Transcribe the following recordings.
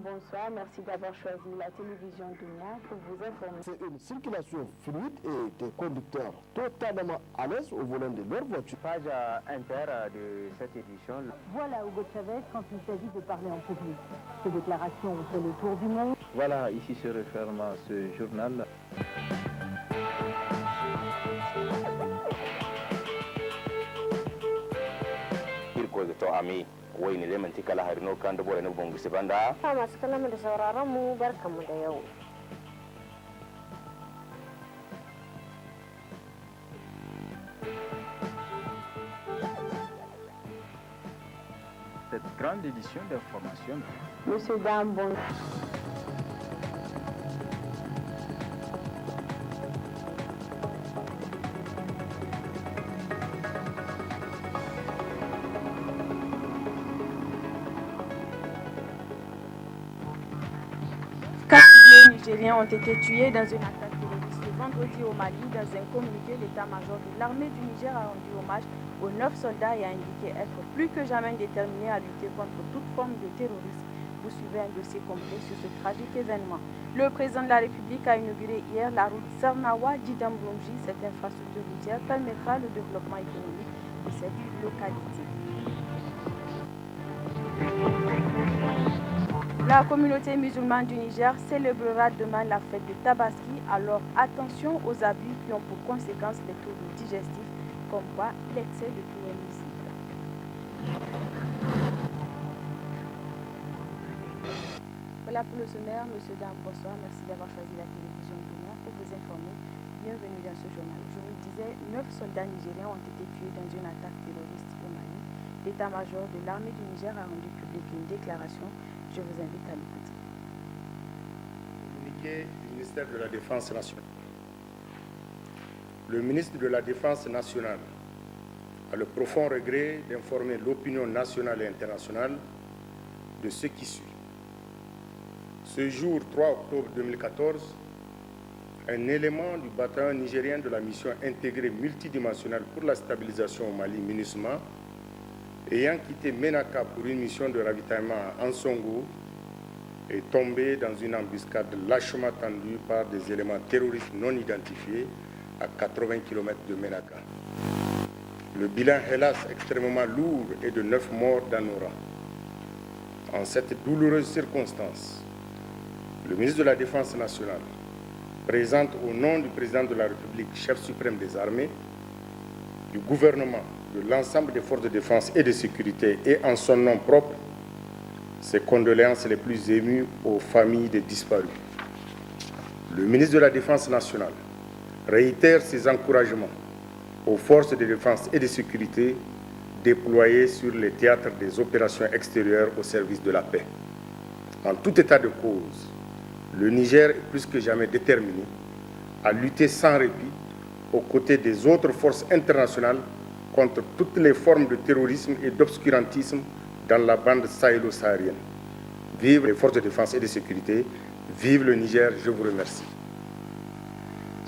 bonsoir. Merci d'avoir choisi la télévision Dunia pour vous informer. C'est une circulation fluide et des conducteurs totalement à l'aise au volant de leur voiture. Page inter de cette édition. Voilà Hugo Chavez quand il s'agit de parler en public. Ces déclarations ont fait le tour du monde. Voilà, ici se referme ce journal. wai ne manti kala har no kan da bore no bongo se banda masu kallon da sauraron mu barkanmu da yau. Cette grande édition d'information. Monsieur Dame, bon. Les Nigériens ont été tués dans une attaque terroriste le vendredi au Mali. Dans un communiqué, l'état-major de l'armée du Niger a rendu hommage aux 9 soldats et a indiqué être plus que jamais déterminé à lutter contre toute forme de terrorisme. Vous suivez un dossier complet sur ce tragique événement. Le président de la République a inauguré hier la route Sarnawa-Djidambromji. Cette infrastructure routière permettra le développement économique de cette localité. La communauté musulmane du Niger célébrera demain la fête de Tabaski, alors attention aux abus qui ont pour conséquence les troubles digestifs, comme quoi l'excès de tout est nuisible. Voilà pour le sommaire, monsieur, dame, bonsoir. Merci d'avoir choisi la télévision Dunia pour vous informer. Bienvenue dans ce journal. Je vous le disais, 9 soldats nigériens ont été tués dans une attaque terroriste au Mali. L'état-major de l'armée du Niger a rendu public une déclaration. Je vous invite à l'écouter. Communiqué du ministère de la Défense nationale. Le ministre de la Défense nationale a le profond regret d'informer l'opinion nationale et internationale de ce qui suit. Ce jour 3 octobre 2014, un élément du bataillon nigérien de la mission intégrée multidimensionnelle pour la stabilisation au Mali, MINUSMA, ayant quitté Ménaka pour une mission de ravitaillement à Ansongo, est tombé dans une embuscade lâchement tendue par des éléments terroristes non identifiés à 80 km de Ménaka. Le bilan, hélas, extrêmement lourd est de 9 morts dans nos rangs. En cette douloureuse circonstance, le ministre de la Défense nationale présente au nom du président de la République, chef suprême des armées, du gouvernement, de l'ensemble des forces de défense et de sécurité et en son nom propre, ses condoléances les plus émues aux familles des disparus. Le ministre de la Défense nationale réitère ses encouragements aux forces de défense et de sécurité déployées sur les théâtres des opérations extérieures au service de la paix. En tout état de cause, le Niger est plus que jamais déterminé à lutter sans répit aux côtés des autres forces internationales contre toutes les formes de terrorisme et d'obscurantisme dans la bande sahélo-saharienne. Vive les forces de défense et de sécurité, vive le Niger, je vous remercie.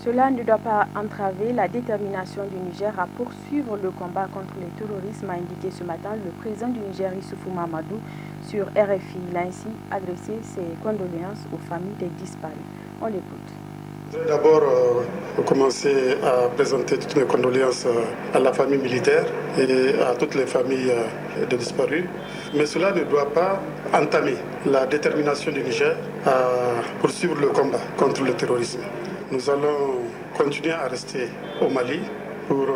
Cela ne doit pas entraver la détermination du Niger à poursuivre le combat contre le terrorisme, a indiqué ce matin le président du Niger, Issoufou Mahamadou, sur RFI. Il a ainsi adressé ses condoléances aux familles des disparus. On l'écoute. Je vais d'abord commencer à présenter toutes mes condoléances à la famille militaire et à toutes les familles de disparus. Mais cela ne doit pas entamer la détermination du Niger à poursuivre le combat contre le terrorisme. Nous allons continuer à rester au Mali pour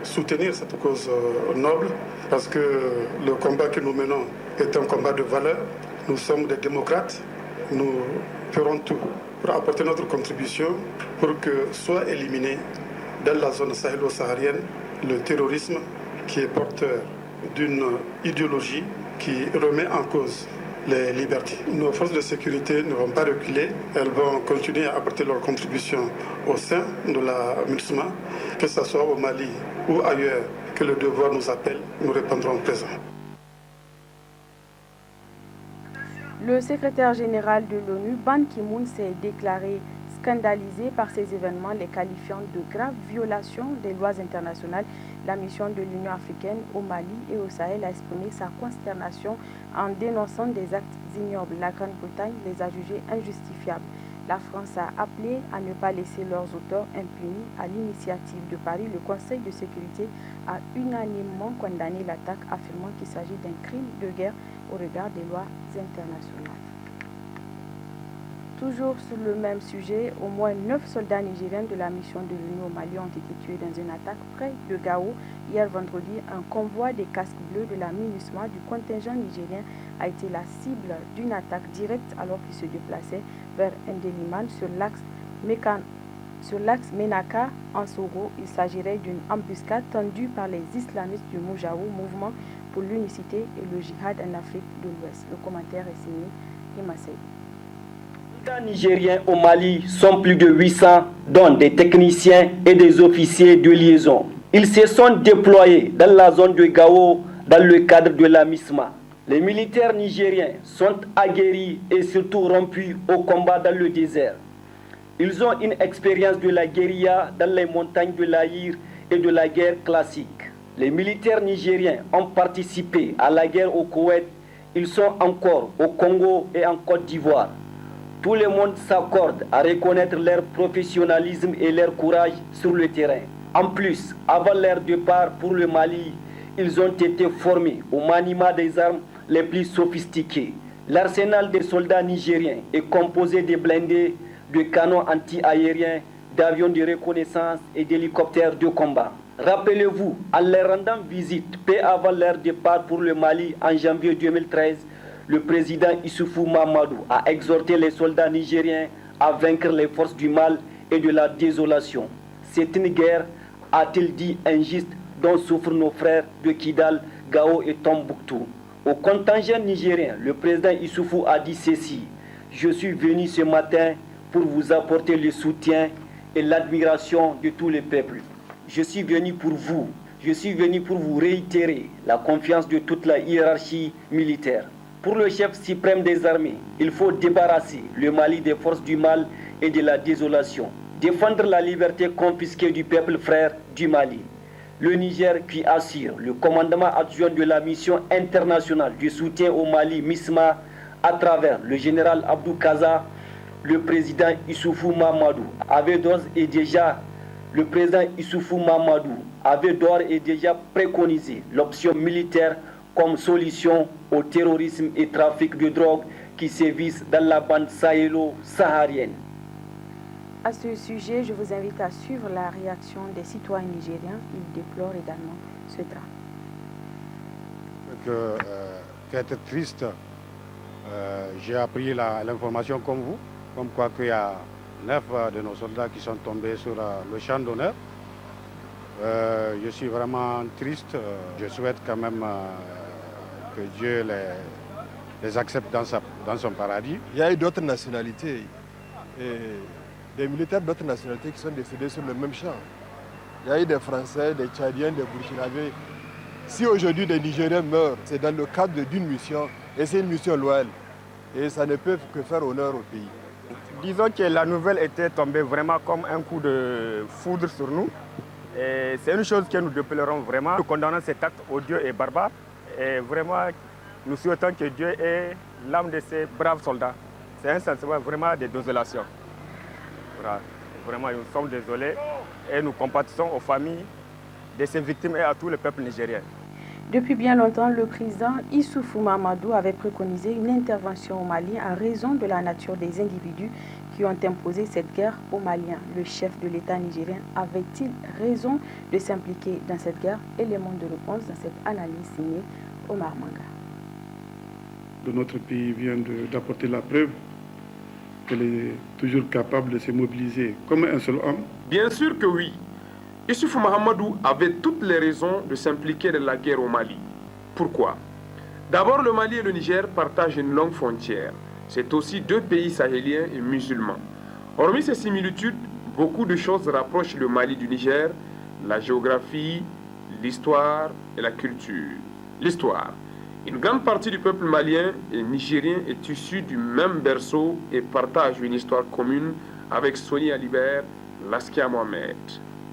soutenir cette cause noble parce que le combat que nous menons est un combat de valeur. Nous sommes des démocrates. Nous ferons tout pour apporter notre contribution pour que soit éliminé dans la zone sahélo-saharienne le terrorisme qui est porteur d'une idéologie qui remet en cause les libertés. Nos forces de sécurité ne vont pas reculer, elles vont continuer à apporter leur contribution au sein de la MINUSMA, que ce soit au Mali ou ailleurs, que le devoir nous appelle, nous répondrons présent. Le secrétaire général de l'ONU, Ban Ki-moon, s'est déclaré scandalisée par ces événements, les qualifiant de graves violations des lois internationales. La mission de l'Union africaine au Mali et au Sahel a exprimé sa consternation en dénonçant des actes ignobles. La Grande-Bretagne les a jugés injustifiables. La France a appelé à ne pas laisser leurs auteurs impunis. À l'initiative de Paris, le Conseil de sécurité a unanimement condamné l'attaque, affirmant qu'il s'agit d'un crime de guerre au regard des lois internationales. Toujours sur le même sujet, au moins 9 soldats nigériens de la mission de l'Union au Mali ont été tués dans une attaque près de Gao. Hier vendredi, un convoi des casques bleus de la MINUSMA du contingent nigérien a été la cible d'une attaque directe alors qu'il se déplaçait vers Ndeliman sur l'axe Menaka en Sogo. Il s'agirait d'une embuscade tendue par les islamistes du Moujahou, mouvement pour l'unicité et le djihad en Afrique de l'Ouest. Le commentaire est signé Himasei. Les soldats nigériens au Mali sont plus de 800, dont des techniciens et des officiers de liaison. Ils se sont déployés dans la zone de Gao dans le cadre de la MISMA. Les militaires nigériens sont aguerris et surtout rompus au combat dans le désert. Ils ont une expérience de la guérilla dans les montagnes de l'Aïr et de la guerre classique. Les militaires nigériens ont participé à la guerre au Koweït. Ils sont encore au Congo et en Côte d'Ivoire. Tout le monde s'accorde à reconnaître leur professionnalisme et leur courage sur le terrain. En plus, avant leur départ pour le Mali, ils ont été formés au maniement des armes les plus sophistiquées. L'arsenal des soldats nigériens est composé de blindés, de canons anti-aériens, d'avions de reconnaissance et d'hélicoptères de combat. Rappelez-vous, en leur rendant visite peu avant leur départ pour le Mali en janvier 2013, le président Issoufou Mahamadou a exhorté les soldats nigériens à vaincre les forces du mal et de la désolation. C'est une guerre, a-t-il dit, injuste dont souffrent nos frères de Kidal, Gao et Tombouctou. Au contingent nigérien, le président Issoufou a dit ceci: « Je suis venu ce matin pour vous apporter le soutien et l'admiration de tous les peuples. Je suis venu pour vous. Je suis venu pour vous réitérer la confiance de toute la hiérarchie militaire. Pour le chef suprême des armées, il faut débarrasser le Mali des forces du mal et de la désolation, défendre la liberté confisquée du peuple frère du Mali. Le Niger qui assure le commandement adjoint de la mission internationale du soutien au Mali, MISMA, à travers le général Abdou Kaza, le président Issoufou Mahamadou avait d'ores et déjà préconisé l'option militaire comme solution au terrorisme et trafic de drogue qui sévissent dans la bande sahélo-saharienne. À ce sujet, je vous invite à suivre la réaction des citoyens nigériens. Ils déplorent également ce drame. Qu'être triste, j'ai appris l'information comme vous, comme quoi qu'il y a 9 de nos soldats qui sont tombés sur le champ d'honneur. Je suis vraiment triste. Je souhaite quand même que Dieu les accepte dans son paradis. Il y a eu d'autres nationalités, des militaires d'autres nationalités qui sont décédés sur le même champ. Il y a eu des Français, des Tchadiens, des Burkinabés. Si aujourd'hui des Nigériens meurent, c'est dans le cadre d'une mission, et c'est une mission loyale. Et ça ne peut que faire honneur au pays. Disons que la nouvelle était tombée vraiment comme un coup de foudre sur nous. Et c'est une chose que nous déplorons vraiment. Nous condamnons cet acte odieux et barbare. Et vraiment, nous souhaitons que Dieu ait l'âme de ces braves soldats. C'est un sentiment vraiment de désolation. Voilà. Vraiment, nous sommes désolés et nous compatissons aux familles de ces victimes et à tout le peuple nigérien. Depuis bien longtemps, le président Issoufou Mahamadou avait préconisé une intervention au Mali en raison de la nature des individus qui ont imposé cette guerre aux Maliens. Le chef de l'État nigérien avait-il raison de s'impliquer dans cette guerre? Élément de réponse dans cette analyse signée Omar Manga. Notre pays vient d'apporter la preuve qu'elle est toujours capable de se mobiliser comme un seul homme. Bien sûr que oui. Issoufou Mahamadou avait toutes les raisons de s'impliquer dans la guerre au Mali. Pourquoi? D'abord, le Mali et le Niger partagent une longue frontière. C'est aussi deux pays sahéliens et musulmans. Hormis ces similitudes, beaucoup de choses rapprochent le Mali du Niger, la géographie, l'histoire et la culture. L'histoire. Une grande partie du peuple malien et nigérien est issue du même berceau et partage une histoire commune avec Soni Alibert, Laskia Mohamed.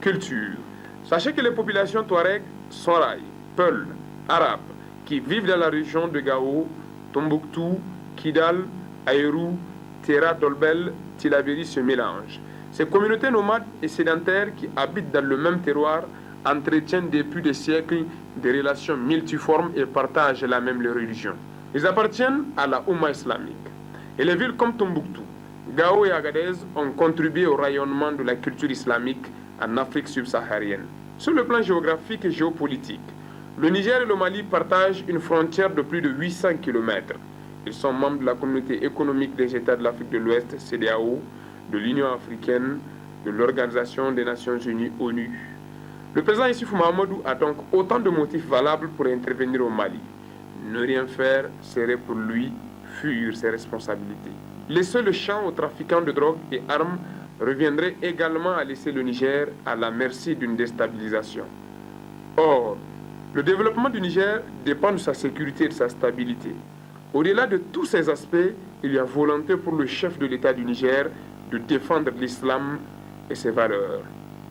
Culture. Sachez que les populations Touareg, Soraï, Peul, Arabes, qui vivent dans la région de Gao, Tombouctou, Kidal, Aïrou, Terra Dolbel, Tilaberi se mélangent. Ces communautés nomades et sédentaires qui habitent dans le même terroir entretiennent depuis des siècles des relations multiformes et partagent la même religion. Ils appartiennent à la Oumma islamique. Et les villes comme Tombouctou, Gao et Agadez ont contribué au rayonnement de la culture islamique en Afrique subsaharienne. Sur le plan géographique et géopolitique, le Niger et le Mali partagent une frontière de plus de 800 km. Ils sont membres de la communauté économique des États de l'Afrique de l'Ouest, CEDEAO, de l'Union africaine, de l'Organisation des Nations Unies, ONU. Le président Issoufou Mahamadou a donc autant de motifs valables pour intervenir au Mali. Ne rien faire serait pour lui fuir ses responsabilités. Laisser le champ aux trafiquants de drogue et armes reviendrait également à laisser le Niger à la merci d'une déstabilisation. Or, le développement du Niger dépend de sa sécurité et de sa stabilité. Au-delà de tous ces aspects, il y a volonté pour le chef de l'État du Niger de défendre l'islam et ses valeurs.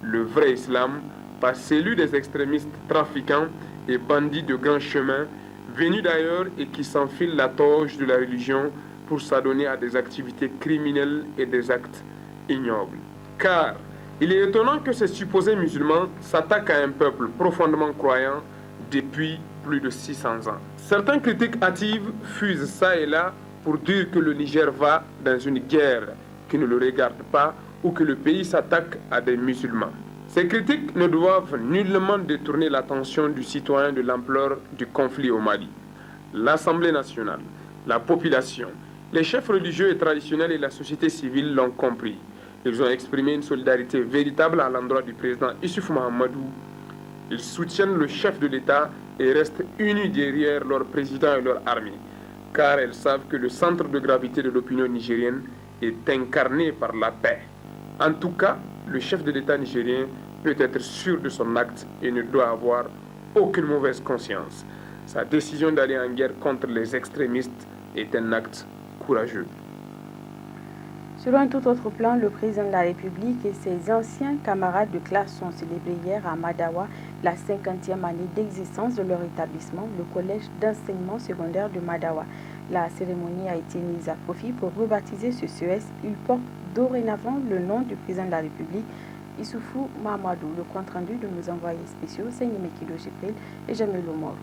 Le vrai islam, pas celui des extrémistes trafiquants et bandits de grands chemins, venus d'ailleurs et qui s'enfilent la toge de la religion pour s'adonner à des activités criminelles et des actes ignobles. Car il est étonnant que ces supposés musulmans s'attaquent à un peuple profondément croyant depuis plus de 600 ans. Certains critiques hâtives fusent ça et là pour dire que le Niger va dans une guerre qui ne le regarde pas ou que le pays s'attaque à des musulmans. Ces critiques ne doivent nullement détourner l'attention du citoyen de l'ampleur du conflit au Mali. L'Assemblée nationale, la population, les chefs religieux et traditionnels et la société civile l'ont compris. Ils ont exprimé une solidarité véritable à l'endroit du président Issoufou Mahamadou. Ils soutiennent le chef de l'État et restent unis derrière leur président et leur armée, car elles savent que le centre de gravité de l'opinion nigérienne est incarné par la paix. En tout cas, le chef de l'État nigérien peut être sûr de son acte et ne doit avoir aucune mauvaise conscience. Sa décision d'aller en guerre contre les extrémistes est un acte courageux. Sur un tout autre plan, le président de la République et ses anciens camarades de classe sont célébrés hier à Madawa la 50e année d'existence de leur établissement, le collège d'enseignement secondaire de Madawa. La cérémonie a été mise à profit pour rebaptiser ce CES. Il porte dorénavant le nom du président de la République, Issoufou Mahamadou. Le compte rendu de nos envoyés spéciaux, Seigné Kido Jibril et Jamil Omar.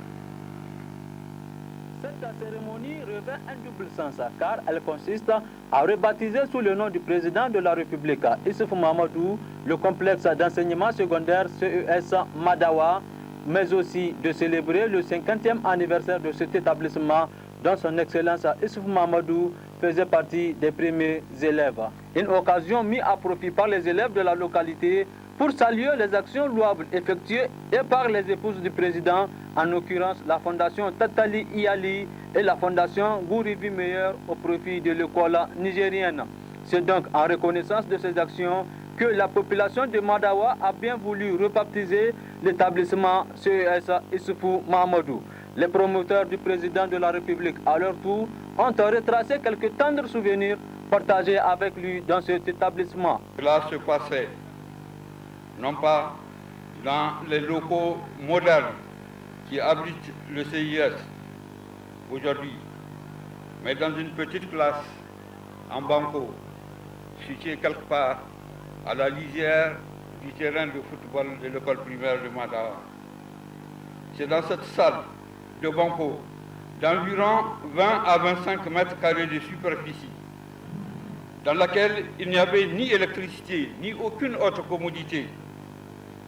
Cette cérémonie revêt un double sens car elle consiste à rebaptiser sous le nom du président de la République, Issoufou Mahamadou, le complexe d'enseignement secondaire CES Madawa, mais aussi de célébrer le 50e anniversaire de cet établissement dont son Excellence Issoufou Mahamadou faisait partie des premiers élèves. Une occasion mise à profit par les élèves de la localité pour saluer les actions louables effectuées et par les épouses du président, en l'occurrence la fondation Tatali Iali et la fondation Gourivi Meilleur au profit de l'école nigérienne. C'est donc en reconnaissance de ces actions que la population de Madawa a bien voulu rebaptiser l'établissement CES Issoufou Mahamadou. Les promoteurs du président de la République, à leur tour, ont retracé quelques tendres souvenirs partagés avec lui dans cet établissement. Cela se passait non pas dans les locaux modernes qui abritent le CIS aujourd'hui, mais dans une petite classe en banco, située quelque part à la lisière du terrain de football de l'école primaire de Madawa. C'est dans cette salle de banco d'environ 20 à 25 mètres carrés de superficie, dans laquelle il n'y avait ni électricité, ni aucune autre commodité,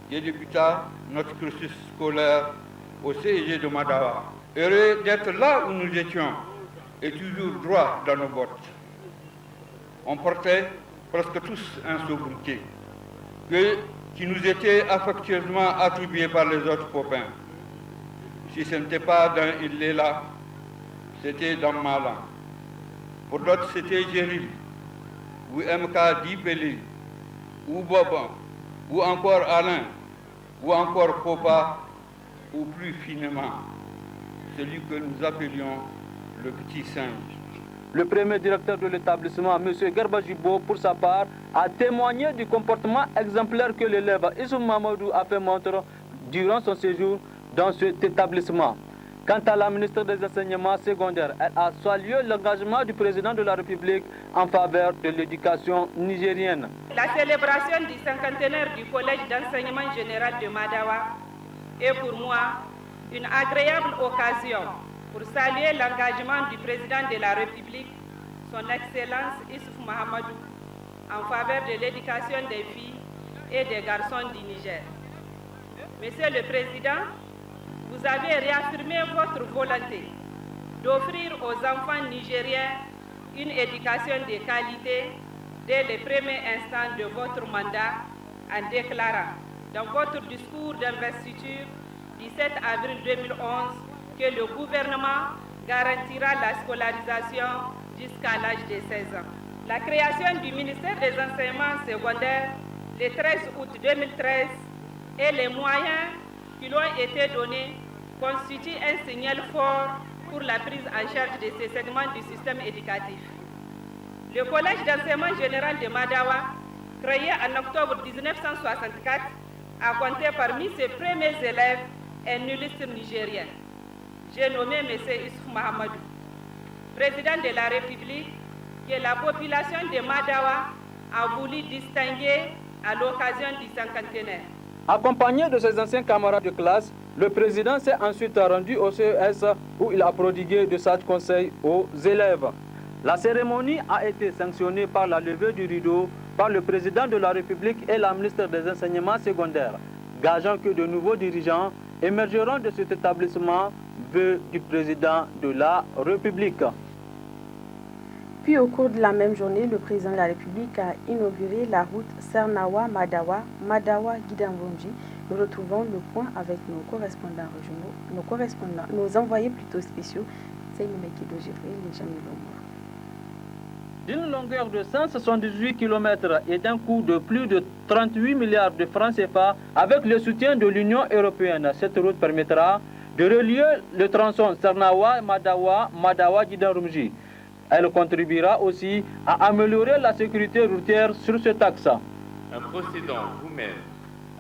qui débuta notre cursus scolaire au CEG de Madawa. Heureux d'être là où nous étions et toujours droit dans nos bottes. On portait presque tous un sobriquet qui nous était affectueusement attribué par les autres copains. Si ce n'était pas dans Illela, c'était dans Malan. Pour d'autres, c'était Géril, ou MK Dipeli, ou Boban, ou encore Alain, ou encore Popa, ou plus finement, celui que nous appelions le petit singe. Le premier directeur de l'établissement, M. Garba Jibo, pour sa part, a témoigné du comportement exemplaire que l'élève Issouf Mahamadou a fait montre durant son séjour dans cet établissement. Quant à la ministre des Enseignements secondaires, elle a salué l'engagement du président de la République en faveur de l'éducation nigérienne. La célébration du cinquantenaire du Collège d'enseignement général de Madawa est pour moi une agréable occasion pour saluer l'engagement du président de la République, son Excellence Issouf Mahamadou, en faveur de l'éducation des filles et des garçons du Niger. Monsieur le Président, vous avez réaffirmé votre volonté d'offrir aux enfants nigériens une éducation de qualité dès les premiers instants de votre mandat en déclarant dans votre discours d'investiture du 7 avril 2011 que le gouvernement garantira la scolarisation jusqu'à l'âge de 16 ans. La création du ministère des Enseignements secondaires le 13 août 2013 et les moyens qui lui ont été donnés constituent un signal fort pour la prise en charge de ces segments du système éducatif. Le Collège d'enseignement général de Madawa, créé en octobre 1964, a compté parmi ses premiers élèves un illustre nigérien. J'ai nommé M. Issouf Mahamadou, président de la République, que la population de Madawa a voulu distinguer à l'occasion du cinquantenaire. Accompagné de ses anciens camarades de classe, le président s'est ensuite rendu au CES où il a prodigué de sages conseils aux élèves. La cérémonie a été sanctionnée par la levée du rideau par le président de la République et la ministre des Enseignements secondaires, gageant que de nouveaux dirigeants émergeront de cet établissement vœu du président de la République. Puis au cours de la même journée, le président de la République a inauguré la route Sernawa-Madawa, Madawa-Guidamvunji. Nous retrouvons le point avec nos correspondants régionaux, nos envoyés plutôt spéciaux, Seymoumekido Gifré et Jamil Omar. D'une longueur de 178 km et d'un coût de plus de 38 milliards de francs CFA, avec le soutien de l'Union européenne, cette route permettra de relier le tronçon Sernawa-Madawa, Madawa-Guidamvunji. Elle contribuera aussi à améliorer la sécurité routière sur cet axe. En procédant vous-même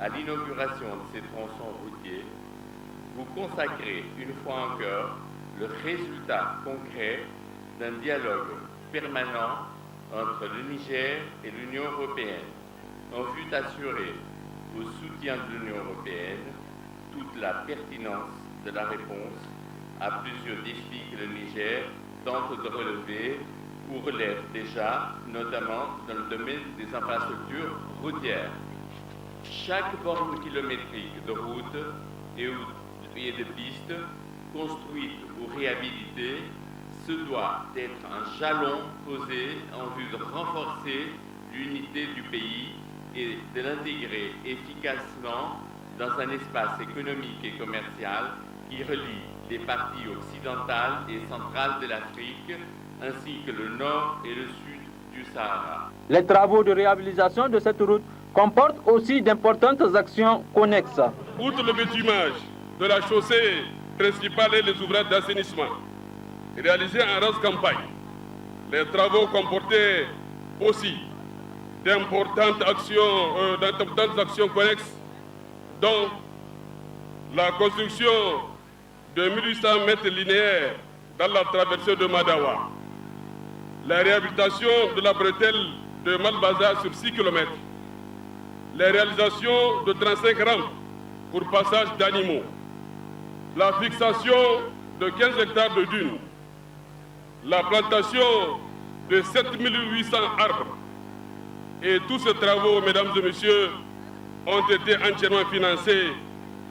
à l'inauguration de ces tronçons routiers, vous consacrez une fois encore le résultat concret d'un dialogue permanent entre le Niger et l'Union européenne, en vue d'assurer au soutien de l'Union européenne toute la pertinence de la réponse à plusieurs défis que le Niger tente de relever ou relève déjà, notamment dans le domaine des infrastructures routières. Chaque borne kilométrique de route et de piste construite ou réhabilitée se doit d'être un jalon posé en vue de renforcer l'unité du pays et de l'intégrer efficacement dans un espace économique et commercial qui relie les parties occidentales et centrales de l'Afrique, ainsi que le nord et le sud du Sahara. Les travaux de réhabilitation de cette route comportent aussi d'importantes actions connexes. Outre le bitumage de la chaussée principale et les ouvrages d'assainissement, réalisés en rase campagne, les travaux comportaient aussi d'importantes actions connexes, dont la construction de 1800 mètres linéaires dans la traversée de Madawa, la réhabilitation de la bretelle de Malbaza sur 6 km, la réalisation de 35 rampes pour passage d'animaux, la fixation de 15 hectares de dunes, la plantation de 7800 arbres. Et tous ces travaux, mesdames et messieurs, ont été entièrement financés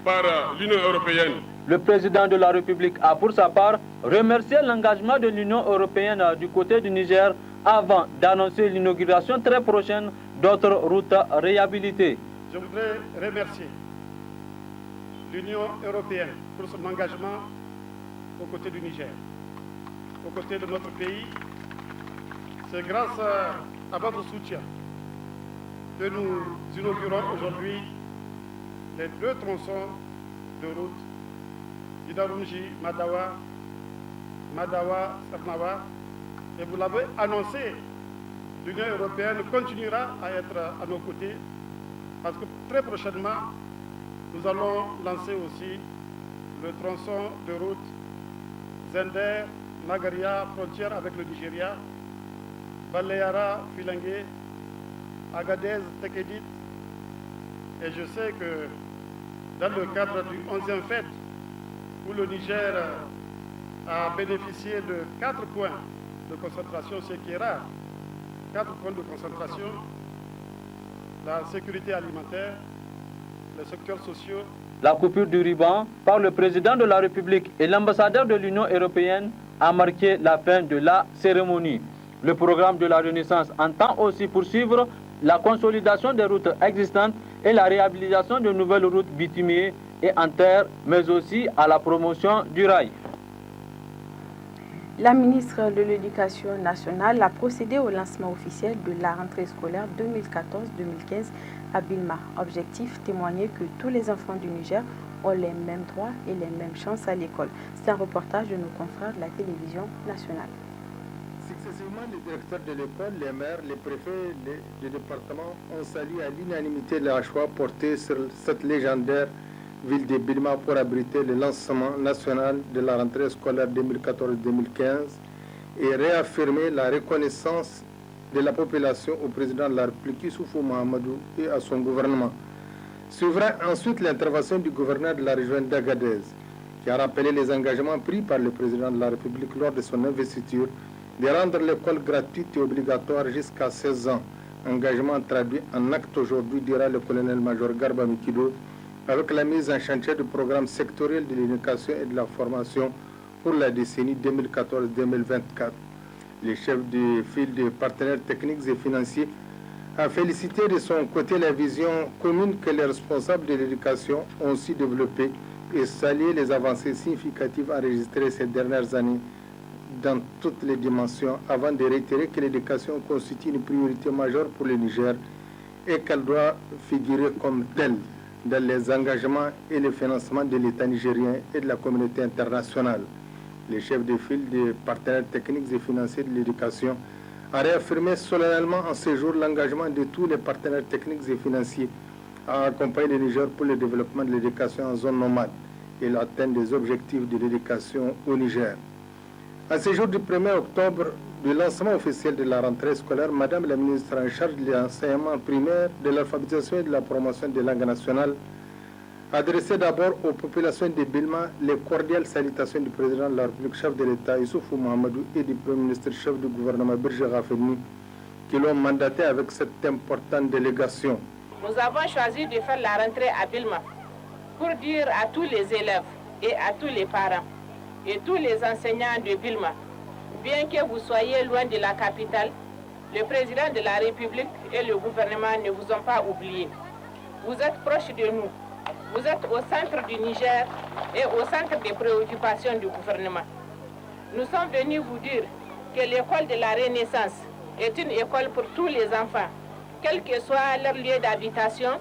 par l'Union européenne. Le président de la République a pour sa part remercié l'engagement de l'Union européenne du côté du Niger avant d'annoncer l'inauguration très prochaine d'autres routes réhabilitées. Je voudrais remercier l'Union européenne pour son engagement aux côtés du Niger, aux côtés de notre pays. C'est grâce à votre soutien que nous inaugurons aujourd'hui les 2 tronçons de route Guidamvunji, Madawa, Sernawa, et vous l'avez annoncé, l'Union européenne continuera à être à nos côtés parce que très prochainement, nous allons lancer aussi le tronçon de route Zender, Magaria, frontière avec le Nigeria, Baleara, Filangué, Agadez, Tekedit. Et je sais que dans le cadre du 11e fête, où le Niger a bénéficié de 4 points de concentration, ce qui est rare, 4 points de concentration, la sécurité alimentaire, les secteurs sociaux. La coupure du ruban par le président de la République et l'ambassadeur de l'Union européenne a marqué la fin de la cérémonie. Le programme de la Renaissance entend aussi poursuivre la consolidation des routes existantes et la réhabilitation de nouvelles routes bitumées et en terre, mais aussi à la promotion du rail. La ministre de l'Éducation nationale a procédé au lancement officiel de la rentrée scolaire 2014-2015 à Bilma. Objectif, témoigner que tous les enfants du Niger ont les mêmes droits et les mêmes chances à l'école. C'est un reportage de nos confrères de la télévision nationale. Successivement, les directeurs de l'école, les maires, les préfets des départements ont salué à l'unanimité le choix porté sur cette légendaire ville de Bilma pour abriter le lancement national de la rentrée scolaire 2014-2015 et réaffirmer la reconnaissance de la population au président de la République, Issoufou Mahamadou, et à son gouvernement. Suivra ensuite l'intervention du gouverneur de la région d'Agadez, qui a rappelé les engagements pris par le président de la République lors de son investiture de rendre l'école gratuite et obligatoire jusqu'à 16 ans. Engagement traduit en acte aujourd'hui, dira le colonel-major Garba Mikido, avec la mise en chantier du programme sectoriel de l'éducation et de la formation pour la décennie 2014-2024. Le chef de file des partenaires techniques et financiers a félicité de son côté la vision commune que les responsables de l'éducation ont aussi développée et salué les avancées significatives enregistrées ces dernières années dans toutes les dimensions, avant de réitérer que l'éducation constitue une priorité majeure pour le Niger et qu'elle doit figurer comme telle dans les engagements et le financement de l'État nigérien et de la communauté internationale. Le chef de file des partenaires techniques et financiers de l'éducation a réaffirmé solennellement en ce jour l'engagement de tous les partenaires techniques et financiers à accompagner le Niger pour le développement de l'éducation en zone nomade et l'atteinte des objectifs de l'éducation au Niger. À ce jour du 1er octobre, du lancement officiel de la rentrée scolaire, Madame la ministre en charge de l'enseignement primaire, de l'alphabétisation et de la promotion des langues nationales a adressé d'abord aux populations de Bilma les cordiales salutations du président de la République, chef de l'État, Issoufou Mahamadou, et du Premier ministre, chef du gouvernement, Birger Rafeni, qui l'ont mandaté avec cette importante délégation. Nous avons choisi de faire la rentrée à Bilma pour dire à tous les élèves et à tous les parents et tous les enseignants de Bilma, bien que vous soyez loin de la capitale, le président de la République et le gouvernement ne vous ont pas oublié. Vous êtes proches de nous. Vous êtes au centre du Niger et au centre des préoccupations du gouvernement. Nous sommes venus vous dire que l'école de la Renaissance est une école pour tous les enfants, quel que soit leur lieu d'habitation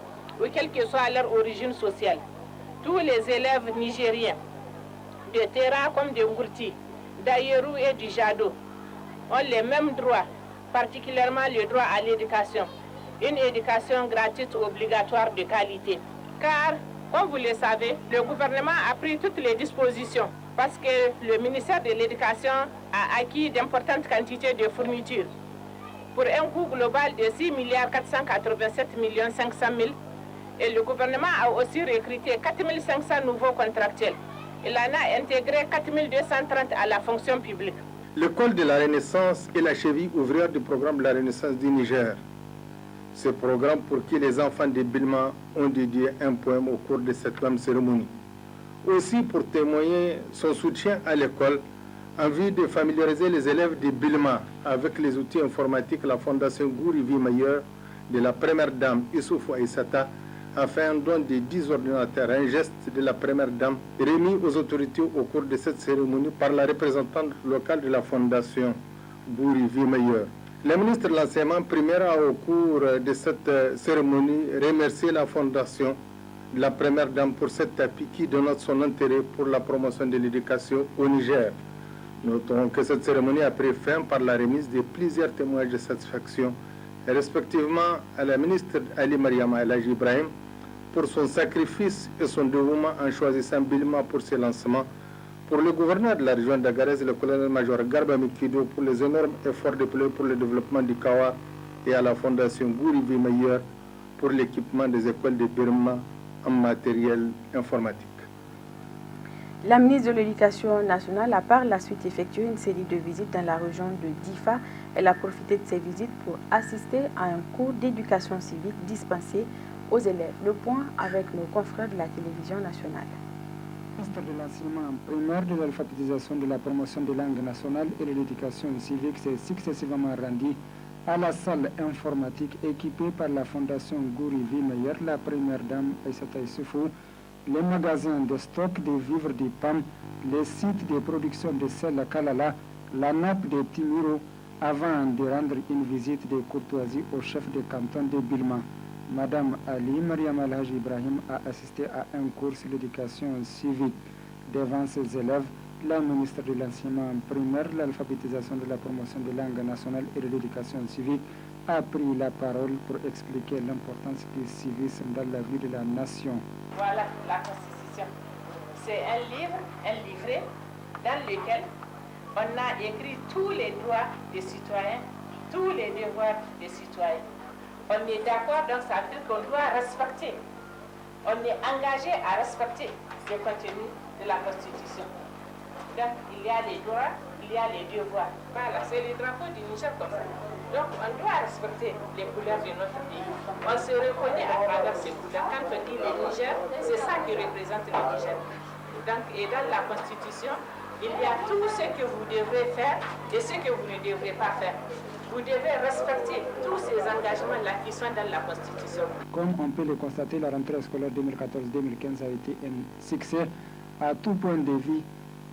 ou quelle que soit leur origine sociale. Tous les élèves nigériens, de Terra comme de Ngourti, d'Aïrou et du Jado, ont les mêmes droits, particulièrement le droit à l'éducation, une éducation gratuite obligatoire de qualité. Car, comme vous le savez, le gouvernement a pris toutes les dispositions parce que le ministère de l'Éducation a acquis d'importantes quantités de fournitures pour un coût global de 6 487 500 000 et le gouvernement a aussi recruté 4 500 nouveaux contractuels. Il en a intégré 4 230 à la fonction publique. L'école de la Renaissance est la cheville ouvrière du programme de la Renaissance du Niger. Ce programme pour qui les enfants de Bilma ont dédié un poème au cours de cette même cérémonie. Aussi pour témoigner son soutien à l'école, en vue de familiariser les élèves de Bilma avec les outils informatiques, la Fondation Gourivi Meilleur de la première dame Issoufou Aïssata a fait un don de 10 ordinateurs, un geste de la première dame remis aux autorités au cours de cette cérémonie par la représentante locale de la Fondation Gourivi Meilleur. Le ministre de l'Enseignement primaire a, au cours de cette cérémonie, remercié la Fondation de la première dame pour cet appui qui dénote son intérêt pour la promotion de l'éducation au Niger. Notons que cette cérémonie a pris fin par la remise de plusieurs témoignages de satisfaction, respectivement à la ministre Ali Mariama El Hadji Ibrahim pour son sacrifice et son dévouement en choisissant Bilma pour ses lancements, pour le gouverneur de la région d'Agadez, le colonel-major Garba Mikido, pour les énormes efforts déployés pour le développement du Kawa, et à la fondation Gourivi Meilleur pour l'équipement des écoles de Birma en matériel informatique. La ministre de l'Éducation nationale a par la suite effectué une série de visites dans la région de Difa. Elle a profité de ces visites pour assister à un cours d'éducation civique dispensé aux élèves. Le point avec nos confrères de la télévision nationale. Le ministre de l'enseignement primaire, de l'alphabétisation, de la promotion des langues nationales et de l'éducation civique s'est successivement rendu à la salle informatique équipée par la fondation Gourivi Meilleur, la première dame Aïssata Issoufou, les magasins de stock de vivres du PAM, les sites de production de sel à Kalala, la nappe de Timuro, avant de rendre une visite de courtoisie au chef de canton de Bilma. Madame Ali Mariam El Hadji Ibrahim a assisté à un cours sur l'éducation civique. Devant ses élèves, la ministre de l'enseignement primaire, l'alphabétisation, de la promotion des langues nationales et de l'éducation civique a pris la parole pour expliquer l'importance du civisme dans la vie de la nation. Voilà la Constitution. C'est un livre, un livret, dans lequel on a écrit tous les droits des citoyens, tous les devoirs des citoyens. On est d'accord, donc ça veut dire qu'on doit respecter. On est engagé à respecter le contenu de la Constitution. Donc il y a les droits, il y a les devoirs. Voilà, c'est le drapeau du Niger comme ça. Donc on doit respecter les couleurs de notre pays. On se reconnaît à travers ces couleurs. Quand on dit le Niger, c'est ça qui représente le Niger. Donc, et dans la Constitution, il y a tout ce que vous devrez faire et ce que vous ne devrez pas faire. Vous devez respecter tous ces engagements-là qui sont dans la Constitution. Comme on peut le constater, la rentrée scolaire 2014-2015 a été un succès à tout point de vue.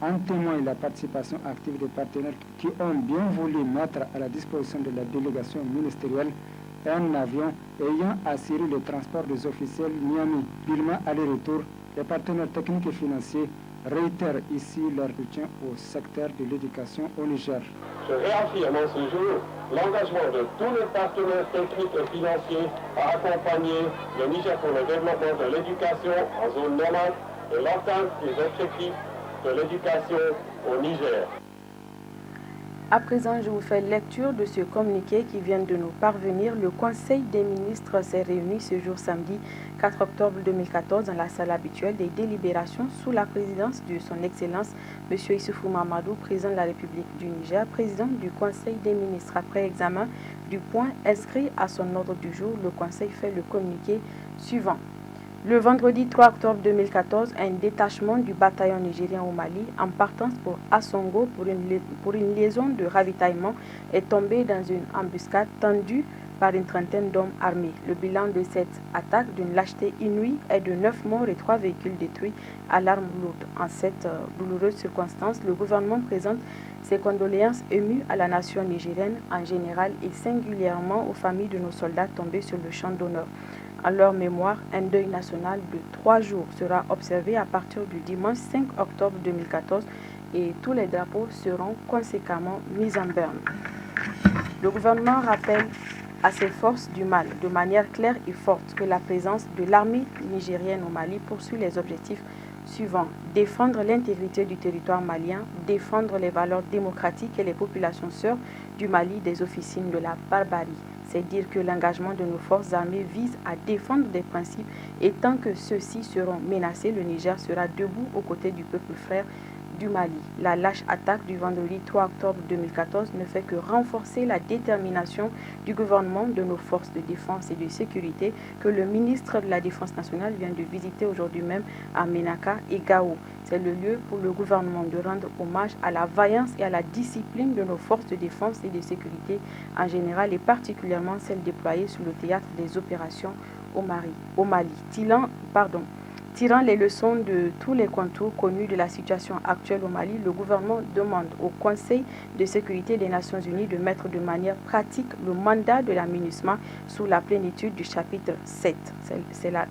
En témoigne la participation active des partenaires qui ont bien voulu mettre à la disposition de la délégation ministérielle un avion ayant assuré le transport des officiels Miami-Bilma aller-retour. Les partenaires techniques et financiers réitèrent ici leur soutien au secteur de l'éducation au Niger. Je réaffirme en ce jour l'engagement de tous les partenaires techniques et financiers à accompagner le Niger pour le développement de l'éducation en zone nomade et l'atteinte des objectifs de l'éducation au Niger. À présent, je vous fais lecture de ce communiqué qui vient de nous parvenir. Le Conseil des ministres s'est réuni ce jour samedi 4 octobre 2014 dans la salle habituelle des délibérations sous la présidence de son Excellence M. Issoufou Mahamadou, président de la République du Niger, président du Conseil des ministres. Après examen du point inscrit à son ordre du jour, le Conseil fait le communiqué suivant. Le vendredi 3 octobre 2014, un détachement du bataillon nigérien au Mali, en partance pour Assongo pour une liaison de ravitaillement, est tombé dans une embuscade tendue par une trentaine d'hommes armés. Le bilan de cette attaque d'une lâcheté inouïe est de 9 morts et 3 véhicules détruits à l'arme lourde. En cette douloureuse circonstance, le gouvernement présente ses condoléances émues à la nation nigérienne en général et singulièrement aux familles de nos soldats tombés sur le champ d'honneur. En leur mémoire, un deuil national de 3 jours sera observé à partir du dimanche 5 octobre 2014 et tous les drapeaux seront conséquemment mis en berne. Le gouvernement rappelle à ses forces du mal de manière claire et forte que la présence de l'armée nigérienne au Mali poursuit les objectifs suivants: défendre l'intégrité du territoire malien, défendre les valeurs démocratiques et les populations sœurs du Mali des officines de la barbarie. C'est dire que l'engagement de nos forces armées vise à défendre des principes et tant que ceux-ci seront menacés, le Niger sera debout aux côtés du peuple frère du Mali. La lâche attaque du vendredi 3 octobre 2014 ne fait que renforcer la détermination du gouvernement, de nos forces de défense et de sécurité que le ministre de la Défense nationale vient de visiter aujourd'hui même à Ménaka et Gao. C'est le lieu pour le gouvernement de rendre hommage à la vaillance et à la discipline de nos forces de défense et de sécurité en général et particulièrement celles déployées sur le théâtre des opérations au Mali. Tirant les leçons de tous les contours connus de la situation actuelle au Mali, le gouvernement demande au Conseil de sécurité des Nations Unies de mettre de manière pratique le mandat de la MINUSMA sous la plénitude du chapitre 7.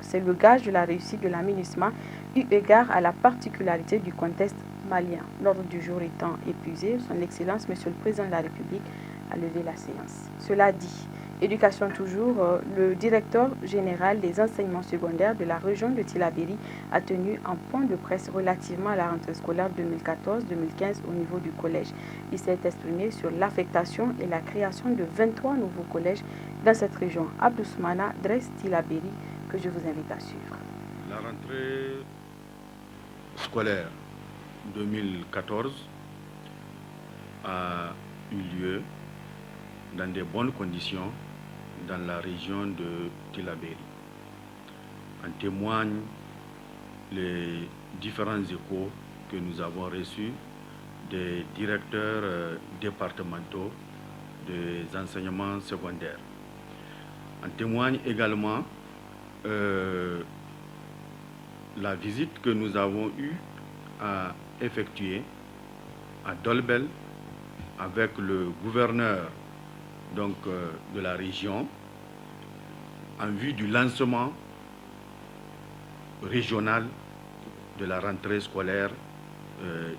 C'est le gage de la réussite de la MINUSMA eu égard à la particularité du contexte malien. L'ordre du jour étant épuisé, Son Excellence, Monsieur le Président de la République, a levé la séance. Cela dit, éducation toujours, le directeur général des enseignements secondaires de la région de Tillabéri a tenu un point de presse relativement à la rentrée scolaire 2014-2015 au niveau du collège. Il s'est exprimé sur l'affectation et la création de 23 nouveaux collèges dans cette région. Abdousmana dresse Tillabéri, que je vous invite à suivre. La rentrée scolaire 2014 a eu lieu dans de bonnes conditions dans la région de Tillabéri. En témoignent les différents échos que nous avons reçus des directeurs départementaux des enseignements secondaires. En témoigne également la visite que nous avons eue à effectuer à Dolbel avec le gouverneur de la région en vue du lancement régional de la rentrée scolaire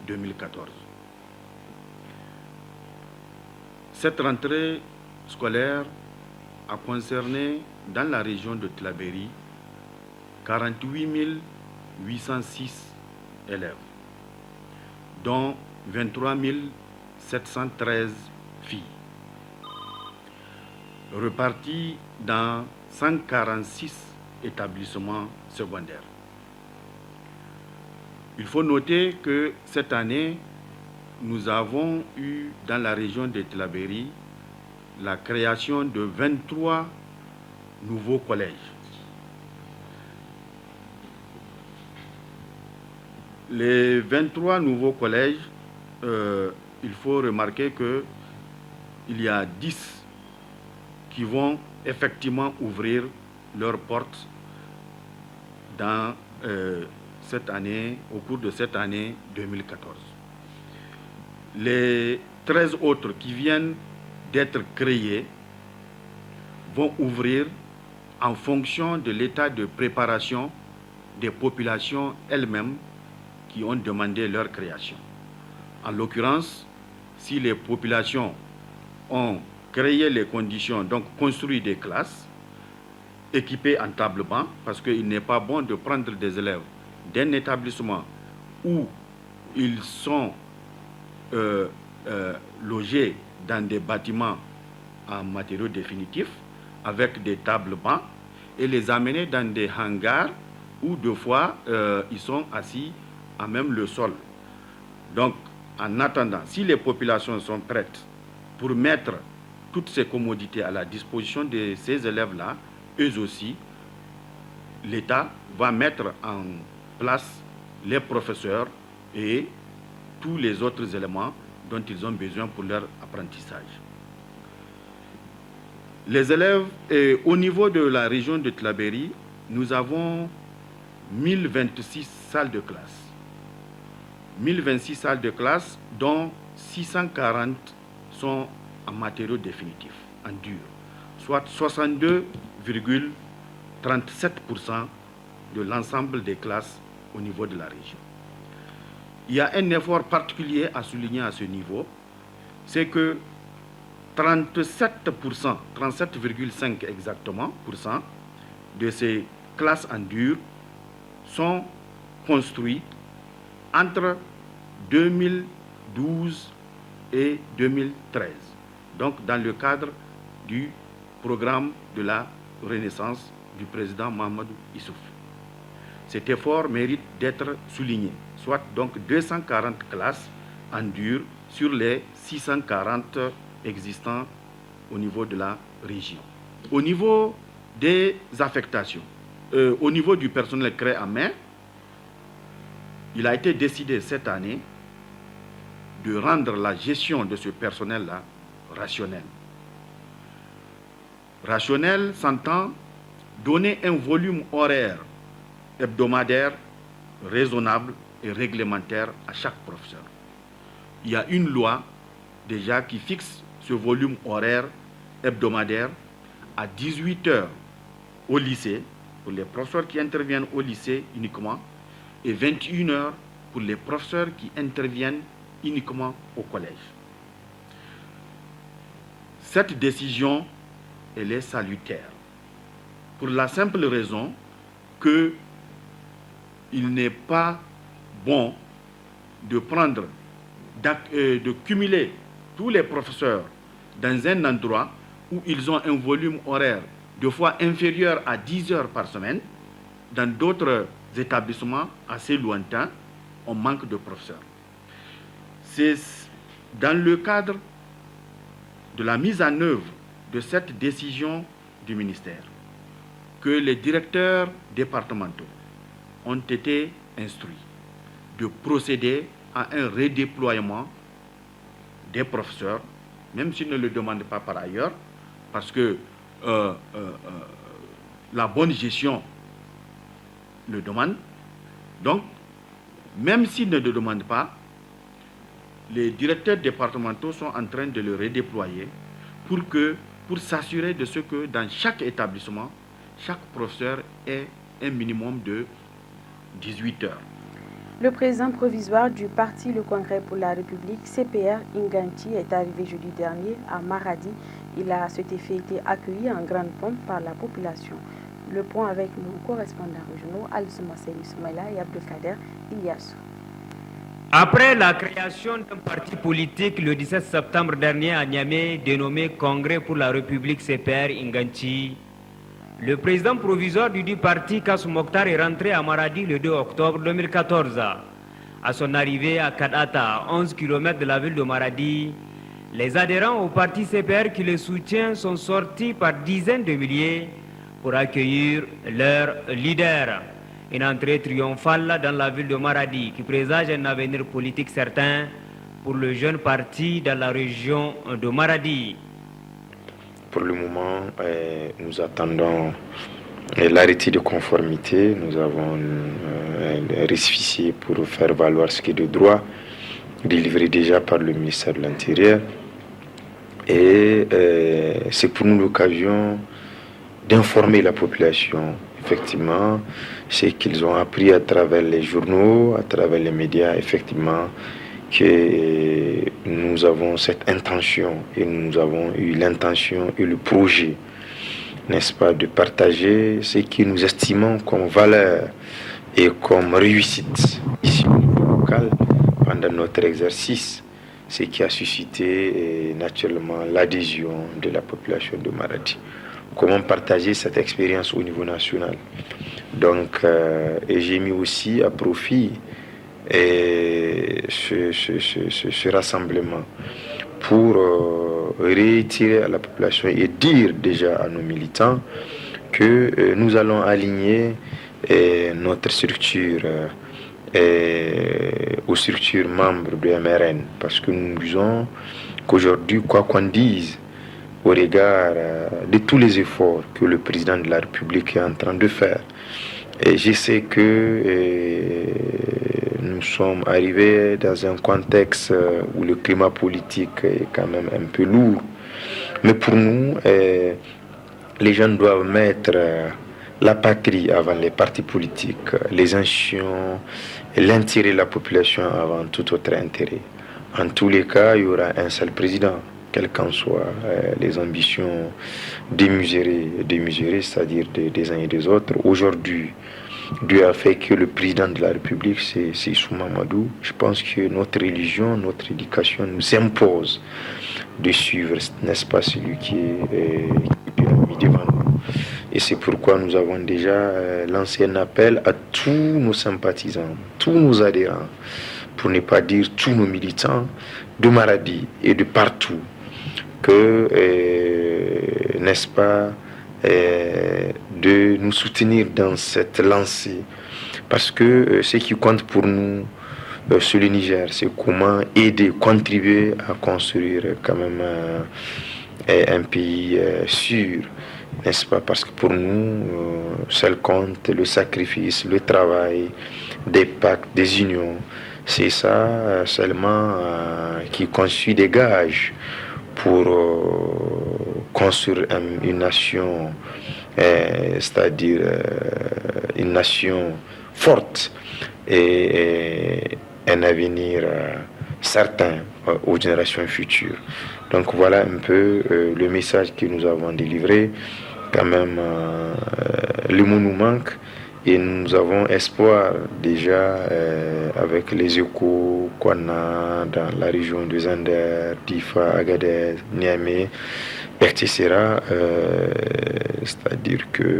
2014. Cette rentrée scolaire a concerné dans la région de Tillabéri 48 806 élèves, dont 23 713 filles, repartis dans 146 établissements secondaires. Il faut noter que cette année, nous avons eu dans la région de Tillabéri la création de 23 nouveaux collèges. Les 23 nouveaux collèges, il faut remarquer qu'il y a 10 qui vont effectivement ouvrir leurs portes dans cette année, au cours de cette année 2014. Les 13 autres qui viennent d'être créés vont ouvrir en fonction de l'état de préparation des populations elles-mêmes qui ont demandé leur création. En l'occurrence, si les populations ont créé les conditions, donc construit des classes équipées en table-banc, parce qu'il n'est pas bon de prendre des élèves d'un établissement où ils sont logés dans des bâtiments en matériaux définitifs avec des tables-bancs et les amener dans des hangars où deux fois ils sont assis à même le sol. Donc, en attendant, si les populations sont prêtes pour mettre toutes ces commodités à la disposition de ces élèves-là, eux aussi, l'État va mettre en place les professeurs et tous les autres éléments dont ils ont besoin pour leur apprentissage. Les élèves, au niveau de la région de Tillabéri, nous avons 1026 salles de classe. 1026 salles de classe, dont 640 sont en matériaux définitifs, en dur, soit 62,37% de l'ensemble des classes au niveau de la région. Il y a un effort particulier à souligner à ce niveau, c'est que 37%, 37,5 exactement, de ces classes en dur sont construites entre 2012 et 2013, donc dans le cadre du programme de la Renaissance du président Mahamadou Issoufou. Cet effort mérite d'être souligné, soit donc 240 classes en dur sur les 640 existants au niveau de la région. Au niveau des affectations, au niveau du personnel créé en main, il a été décidé cette année de rendre la gestion de ce personnel-là rationnelle. Rationnel s'entend donner un volume horaire hebdomadaire, raisonnable et réglementaire à chaque professeur. Il y a une loi déjà qui fixe ce volume horaire hebdomadaire à 18 heures au lycée, pour les professeurs qui interviennent au lycée uniquement, et 21 heures pour les professeurs qui interviennent uniquement au collège. Cette décision, elle est salutaire, pour la simple raison qu'il n'est pas bon de prendre, de cumuler tous les professeurs dans un endroit où ils ont un volume horaire 2 fois inférieur à 10 heures par semaine. Dans d'autres établissements assez lointains, on manque de professeurs. C'est dans le cadre de la mise en œuvre de cette décision du ministère que les directeurs départementaux ont été instruits de procéder à un redéploiement des professeurs, même s'ils ne le demandent pas par ailleurs, parce que la bonne gestion le demande. Donc, même s'ils ne le demandent pas, les directeurs départementaux sont en train de le redéployer pour s'assurer de ce que dans chaque établissement, chaque professeur ait un minimum de 18 heures. Le président provisoire du parti Le Congrès pour la République, CPR Inganti, est arrivé jeudi dernier à Maradi. Il a à cet effet été accueilli en grande pompe par la population. Le point avec nos correspondants régionaux, Alzuma Seri Soumaïla et Abdelkader Ilyassou. Après la création d'un parti politique le 17 septembre dernier à Niamey, dénommé Congrès pour la République CPR Inganti, le président provisoire du parti, Kassou Mokhtar, est rentré à Maradi le 2 octobre 2014. À son arrivée à Kadata, 11 km de la ville de Maradi, les adhérents au parti CPR qui le soutient sont sortis par dizaines de milliers pour accueillir leur leader. Une entrée triomphale dans la ville de Maradi qui présage un avenir politique certain pour le jeune parti dans la région de Maradi. Pour le moment, nous attendons l'arrêté de conformité. Nous avons un récépissé pour faire valoir ce qui est de droit, délivré déjà par le ministère de l'Intérieur. Et c'est pour nous l'occasion d'informer la population. Effectivement, c'est qu'ils ont appris à travers les journaux, à travers les médias, effectivement, que nous avons cette intention et nous avons eu l'intention et le projet, n'est-ce pas, de partager ce que nous estimons comme valeur et comme réussite ici au niveau local pendant notre exercice, ce qui a suscité naturellement l'adhésion de la population de Maradi. Comment partager cette expérience au niveau national. Donc, j'ai mis aussi à profit ce rassemblement pour réitérer à la population et dire déjà à nos militants que nous allons aligner notre structure aux structures membres de MRN, parce que nous disons qu'aujourd'hui, quoi qu'on dise, au regard de tous les efforts que le président de la République est en train de faire, et je sais que nous sommes arrivés dans un contexte où le climat politique est quand même un peu lourd. Mais pour nous, les gens doivent mettre la patrie avant les partis politiques, les institutions et l'intérêt de la population avant tout autre intérêt. En tous les cas, il y aura un seul président, quelles qu'en soient les ambitions démesurées, c'est-à-dire des uns et des autres. Aujourd'hui, Dieu a fait que le président de la République, c'est Issou Mahamadou. Je pense que notre religion, notre éducation nous impose de suivre, n'est-ce pas, celui qui est mis devant nous. Et c'est pourquoi nous avons déjà lancé un appel à tous nos sympathisants, tous nos adhérents, pour ne pas dire tous nos militants de Maradi et de partout, que, n'est-ce pas, de nous soutenir dans cette lancée. Parce que ce qui compte pour nous sur le Niger, c'est comment aider, contribuer à construire quand même un pays sûr, n'est-ce pas? Parce que pour nous, seul compte le sacrifice, le travail, des pactes, des unions. C'est ça seulement qui constitue des gages pour construire une nation, c'est-à-dire une nation forte et un avenir certain aux générations futures. Donc voilà un peu le message que nous avons délivré. Quand même, le mot nous manque et nous avons espoir déjà avec les échos qu'on a dans la région de Zander, Difa, Agadez, Niamey, etc. C'est-à-dire que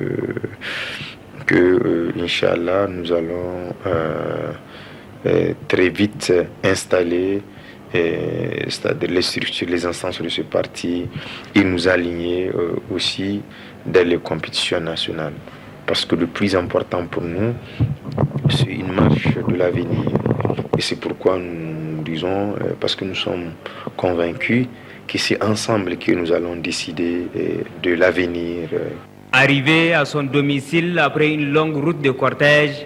Inch'Allah, nous allons très vite installer c'est-à-dire les structures, les instances de ce parti et nous aligner aussi dans les compétitions nationales. Parce que le plus important pour nous, c'est une marche de l'avenir. Et c'est pourquoi nous disons, parce que nous sommes convaincus que c'est ensemble que nous allons décider de l'avenir. Arrivé à son domicile après une longue route de cortège,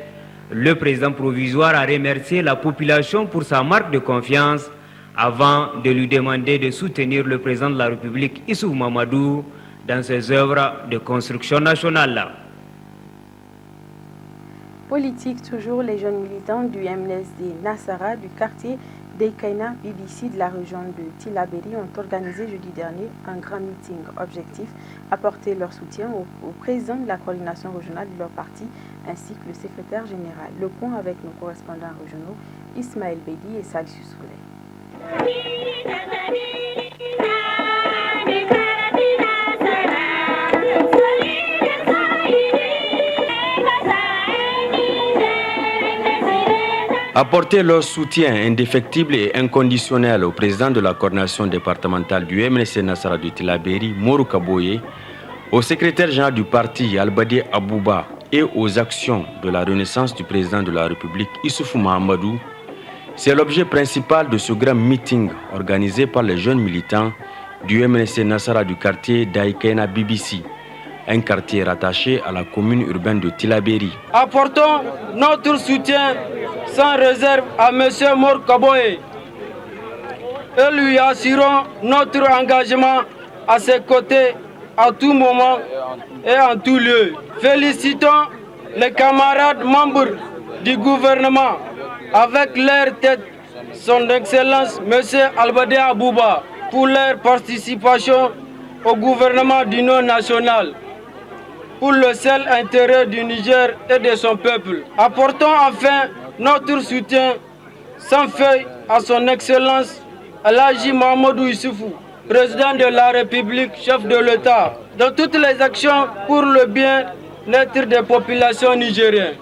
le président provisoire a remercié la population pour sa marque de confiance avant de lui demander de soutenir le président de la République, Issoufou Mamadou, dans ses œuvres de construction nationale. Politique toujours, les jeunes militants du MNSD Nassara du quartier d'Ekaina BBC de la région de Tillabéri ont organisé jeudi dernier un grand meeting. Objectif, apporter leur soutien au président de la coordination régionale de leur parti ainsi que le secrétaire général. Le point avec nos correspondants régionaux Ismaël Bedi et Salisu Souley. Apporter leur soutien indéfectible et inconditionnel au président de la coordination départementale du MNSD Nassara de Tillabéri, Morou Kaboye, au secrétaire général du parti Albadi Abouba et aux actions de la renaissance du président de la République Issoufou Mahamadou, c'est l'objet principal de ce grand meeting organisé par les jeunes militants du MNSD Nassara du quartier d'Aïkaina BBC, un quartier rattaché à la commune urbaine de Tillabéri. Apportons notre soutien sans réserve à M. Mor Kaboye et lui assurons notre engagement à ses côtés à tout moment et en tout lieu. Félicitons les camarades membres du gouvernement avec leur tête, son Excellence M. Albadi Abouba, pour leur participation au gouvernement d'union nationale, pour le seul intérêt du Niger et de son peuple. Apportons enfin notre soutien sans feuille à son Excellence Alhaji Mahamadou Issoufou, président de la République, chef de l'État, dans toutes les actions pour le bien-être des populations nigériennes.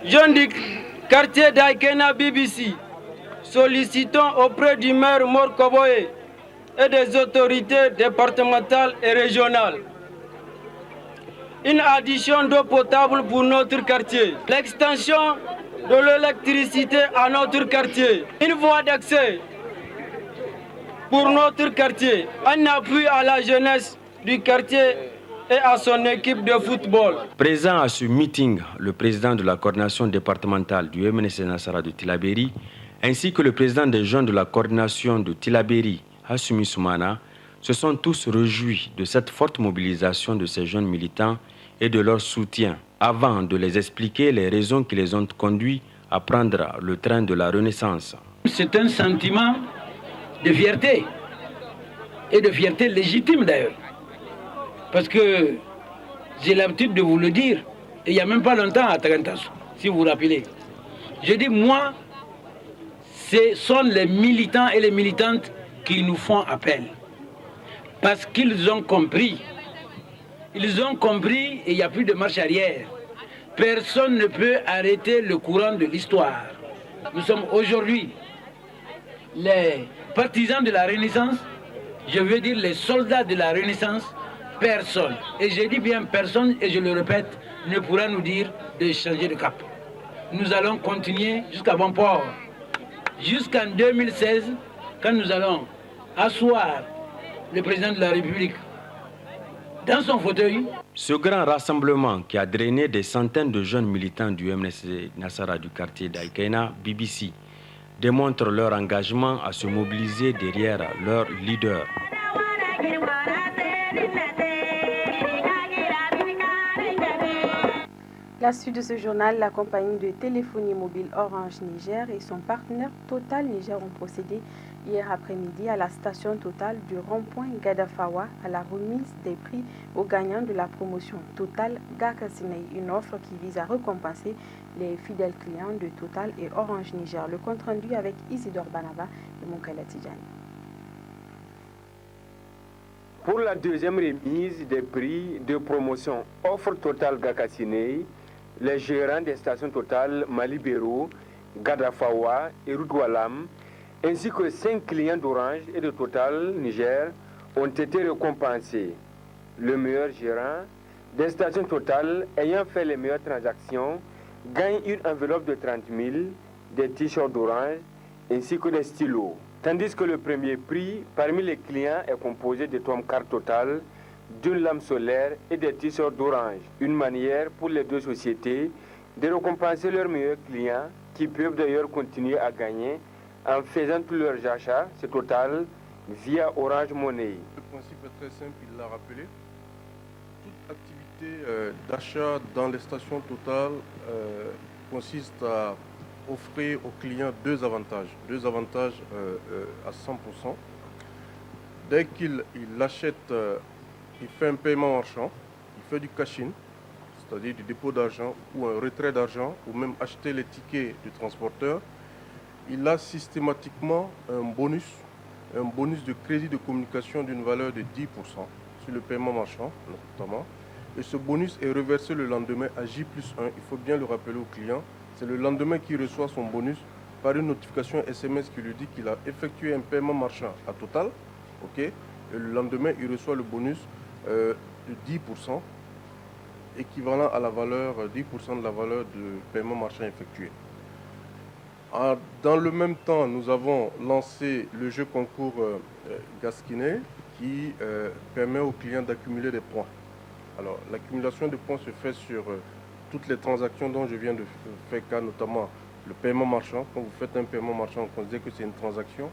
Jeunes du quartier d'Aïkaina BBC, sollicitons auprès du maire Mor Kaboye et des autorités départementales et régionales une addition d'eau potable pour notre quartier, l'extension de l'électricité à notre quartier, une voie d'accès pour notre quartier, un appui à la jeunesse du quartier et à son équipe de football. Présent à ce meeting, le président de la coordination départementale du MNSD Nassara de Tillabéri, ainsi que le président des jeunes de la coordination de Tillabéri, Hassoumi Soumana, se sont tous réjouis de cette forte mobilisation de ces jeunes militants et de leur soutien, avant de les expliquer les raisons qui les ont conduits à prendre le train de la Renaissance. C'est un sentiment de fierté, et de fierté légitime d'ailleurs. Parce que j'ai l'habitude de vous le dire, et il n'y a même pas longtemps à Tagantasso, si vous vous rappelez. Je dis, moi, ce sont les militants et les militantes qui nous font appel. Parce qu'ils ont compris. Ils ont compris et il n'y a plus de marche arrière. Personne ne peut arrêter le courant de l'histoire. Nous sommes aujourd'hui les partisans de la Renaissance, je veux dire les soldats de la Renaissance. Personne, et je dis bien personne, et je le répète, ne pourra nous dire de changer de cap. Nous allons continuer jusqu'à bon port. Jusqu'en 2016, quand nous allons asseoir le président de la République dans son fauteuil. Ce grand rassemblement qui a drainé des centaines de jeunes militants du MNSD Nassara du quartier d'Aïkaina BBC démontre leur engagement à se mobiliser derrière leur leader. La suite de ce journal, la compagnie de téléphonie mobile Orange Niger et son partenaire Total Niger ont procédé hier après-midi à la station Total du rond-point Gadafawa à la remise des prix aux gagnants de la promotion Total Gakasinei, une offre qui vise à récompenser les fidèles clients de Total et Orange Niger. Le compte rendu avec Isidore Banaba et Moukala Tidjani. Pour la deuxième remise des prix de promotion offre Total Gakasinei, les gérants des stations Total Malibéro, Gadafawa et Roudoualam, ainsi que 5 clients d'Orange et de Total Niger ont été récompensés. Le meilleur gérant des stations Total ayant fait les meilleures transactions gagne une enveloppe de 30 000, des t-shirts d'Orange ainsi que des stylos. Tandis que le premier prix parmi les clients est composé de Tomcar Total, d'une lame solaire et des t-shirts d'Orange. Une manière pour les deux sociétés de récompenser leurs meilleurs clients qui peuvent d'ailleurs continuer à gagner en faisant tous leurs achats, c'est Total, via Orange Money. Le principe est très simple, il l'a rappelé. Toute activité d'achat dans les stations Total consiste à offrir aux clients deux avantages à 100%. Dès qu'il achète, il fait un paiement marchand, il fait du cash-in, c'est-à-dire du dépôt d'argent ou un retrait d'argent, ou même acheter les tickets du transporteur, il a systématiquement un bonus de crédit de communication d'une valeur de 10% sur le paiement marchand notamment. Et ce bonus est reversé le lendemain à J+1, il faut bien le rappeler au client. C'est le lendemain qu'il reçoit son bonus par une notification SMS qui lui dit qu'il a effectué un paiement marchand à Total. Okay, et le lendemain, il reçoit le bonus de 10%, équivalent à la valeur, 10% de la valeur du paiement marchand effectué. Dans le même temps, nous avons lancé le jeu concours Gaskiné qui permet aux clients d'accumuler des points. Alors, l'accumulation de points se fait sur toutes les transactions dont je viens de faire cas, notamment le paiement marchand. Quand vous faites un paiement marchand, on considère que c'est une transaction.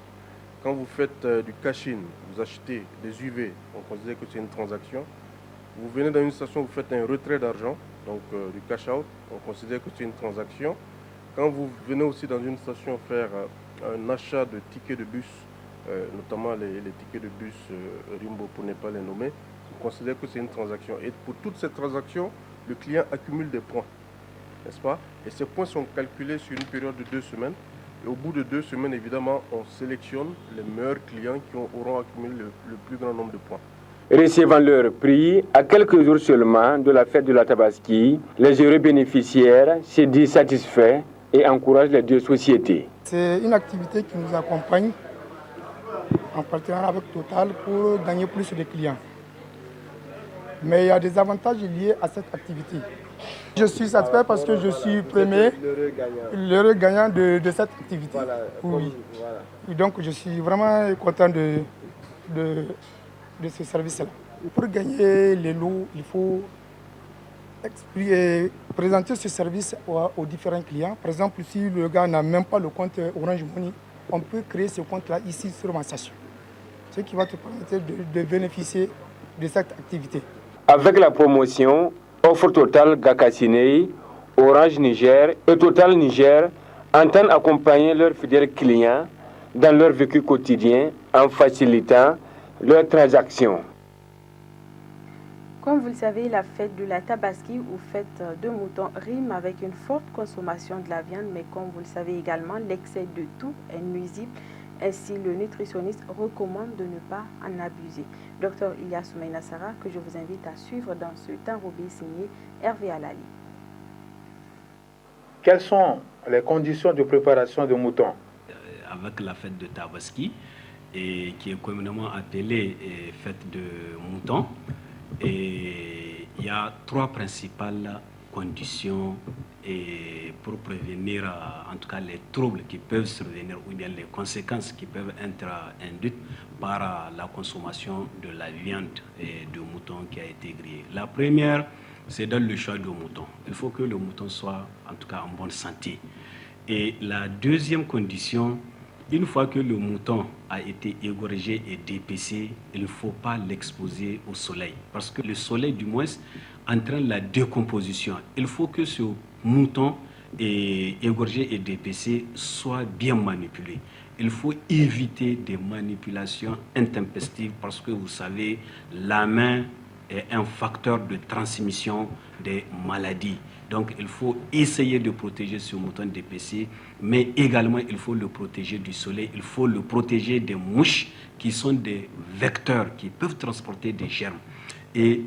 Quand vous faites du cash-in, vous achetez des UV, on considère que c'est une transaction. Vous venez dans une station, vous faites un retrait d'argent, donc du cash-out, on considère que c'est une transaction. Quand vous venez aussi dans une station faire un achat de tickets de bus, notamment les tickets de bus Rimbo pour ne pas les nommer, on considère que c'est une transaction. Et pour toutes ces transactions, le client accumule des points, n'est-ce pas? Et ces points sont calculés sur une période de 2 semaines. Et au bout de 2 semaines, évidemment, on sélectionne les meilleurs clients qui auront accumulé le plus grand nombre de points. Recevant leur prix, à quelques jours seulement de la fête de la Tabaski, les heureux bénéficiaires se disent satisfaits et encouragent les deux sociétés. C'est une activité qui nous accompagne en partenariat avec Total pour gagner plus de clients. Mais il y a des avantages liés à cette activité. Je suis satisfait parce que je suis premier, l'heureux gagnant de cette activité. Voilà, oui. Voilà. Et donc je suis vraiment content de ce service-là. Pour gagner les lots, il faut présenter ce service aux différents clients. Par exemple, si le gars n'a même pas le compte Orange Money, on peut créer ce compte-là ici sur ma station. Ce qui va te permettre de bénéficier de cette activité. Avec la promotion Offre Total Gakasinei, Orange Niger et Total Niger entendent accompagner leurs fidèles clients dans leur vécu quotidien en facilitant leurs transactions. Comme vous le savez, la fête de la Tabaski ou fête de mouton rime avec une forte consommation de la viande, mais comme vous le savez également, l'excès de tout est nuisible. Ainsi, le nutritionniste recommande de ne pas en abuser. Docteur Ilyas Soumaïna Sarah, que je vous invite à suivre dans ce temps robé signé Hervé Alali. Quelles sont les conditions de préparation de mouton? Avec la fête de Tabaski, et qui est communément appelée fête de mouton, et il y a 3 principales conditions et pour prévenir en tout cas les troubles qui peuvent survenir ou bien les conséquences qui peuvent être induites par la consommation de la viande et de mouton qui a été grillée. La première, c'est dans le choix du mouton. Il faut que le mouton soit en tout cas en bonne santé. Et la deuxième condition, Une fois que le mouton a été égorgé et dépecé, il ne faut pas l'exposer au soleil. Parce que le soleil, du moins, entraîne la décomposition. Il faut que ce mouton égorgé et dépecé soit bien manipulé. Il faut éviter des manipulations intempestives parce que vous savez, la main est un facteur de transmission des maladies. Donc il faut essayer de protéger ce mouton dépecé, mais également il faut le protéger du soleil, il faut le protéger des mouches qui sont des vecteurs qui peuvent transporter des germes. Et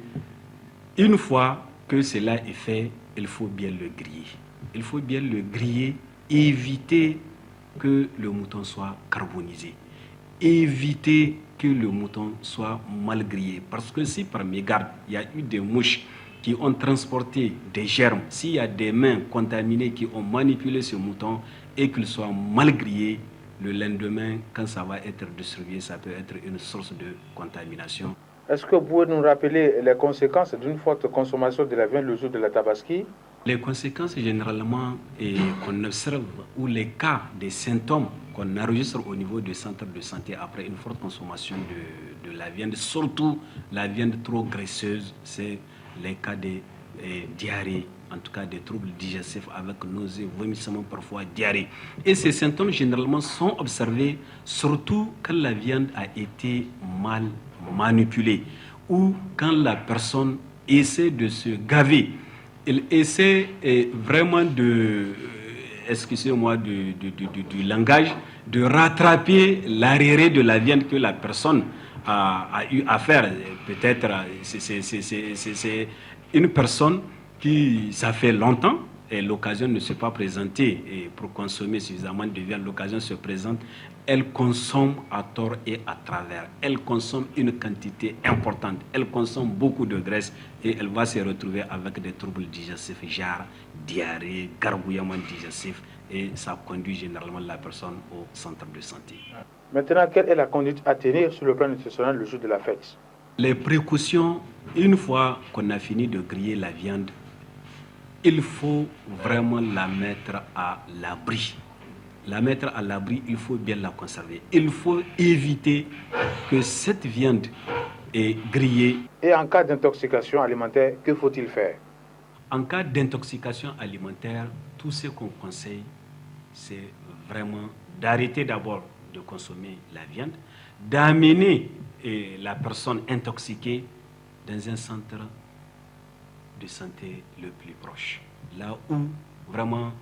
une fois que cela est fait, il faut bien le griller. Il faut bien le griller, éviter que le mouton soit carbonisé, éviter que le mouton soit mal grillé. Parce que si par mégarde, il y a eu des mouches qui ont transporté des germes, s'il y a des mains contaminées qui ont manipulé ce mouton et qu'il soit mal grillé, le lendemain, quand ça va être distribué, ça peut être une source de contamination. Est-ce que vous pouvez nous rappeler les conséquences d'une forte consommation de la viande le jour de la Tabaski? Les conséquences généralement qu'on observe ou les cas des symptômes qu'on enregistre au niveau du centre de santé après une forte consommation de la viande, surtout la viande trop graisseuse, c'est les cas de diarrhée, en tout cas des troubles digestifs avec nausées, vomissements, parfois diarrhée. Et ces symptômes généralement sont observés surtout quand la viande a été mal manipulée ou quand la personne essaie de se gaver. Il essaie vraiment excusez-moi du langage, de rattraper l'arriéré de la viande que la personne a eu à faire. Peut-être c'est une personne qui, ça fait longtemps, et l'occasion ne s'est pas présentée et pour consommer suffisamment de viande, l'occasion se présente, elle consomme à tort et à travers. Elle consomme une quantité importante, elle consomme beaucoup de graisse et elle va se retrouver avec des troubles digestifs, genre diarrhée, gargouillement digestif, et ça conduit généralement la personne au centre de santé. Maintenant, quelle est la conduite à tenir sur le plan nutritionnel le jour de la fête? Les précautions, une fois qu'on a fini de griller la viande, il faut vraiment la mettre à l'abri. La mettre à l'abri, il faut bien la conserver. Il faut éviter que cette viande est grillée. Et en cas d'intoxication alimentaire, que faut-il faire? En cas d'intoxication alimentaire, tout ce qu'on conseille, c'est vraiment d'arrêter d'abord de consommer la viande, d'amener la personne intoxiquée dans un centre de santé le plus proche. Là où vraiment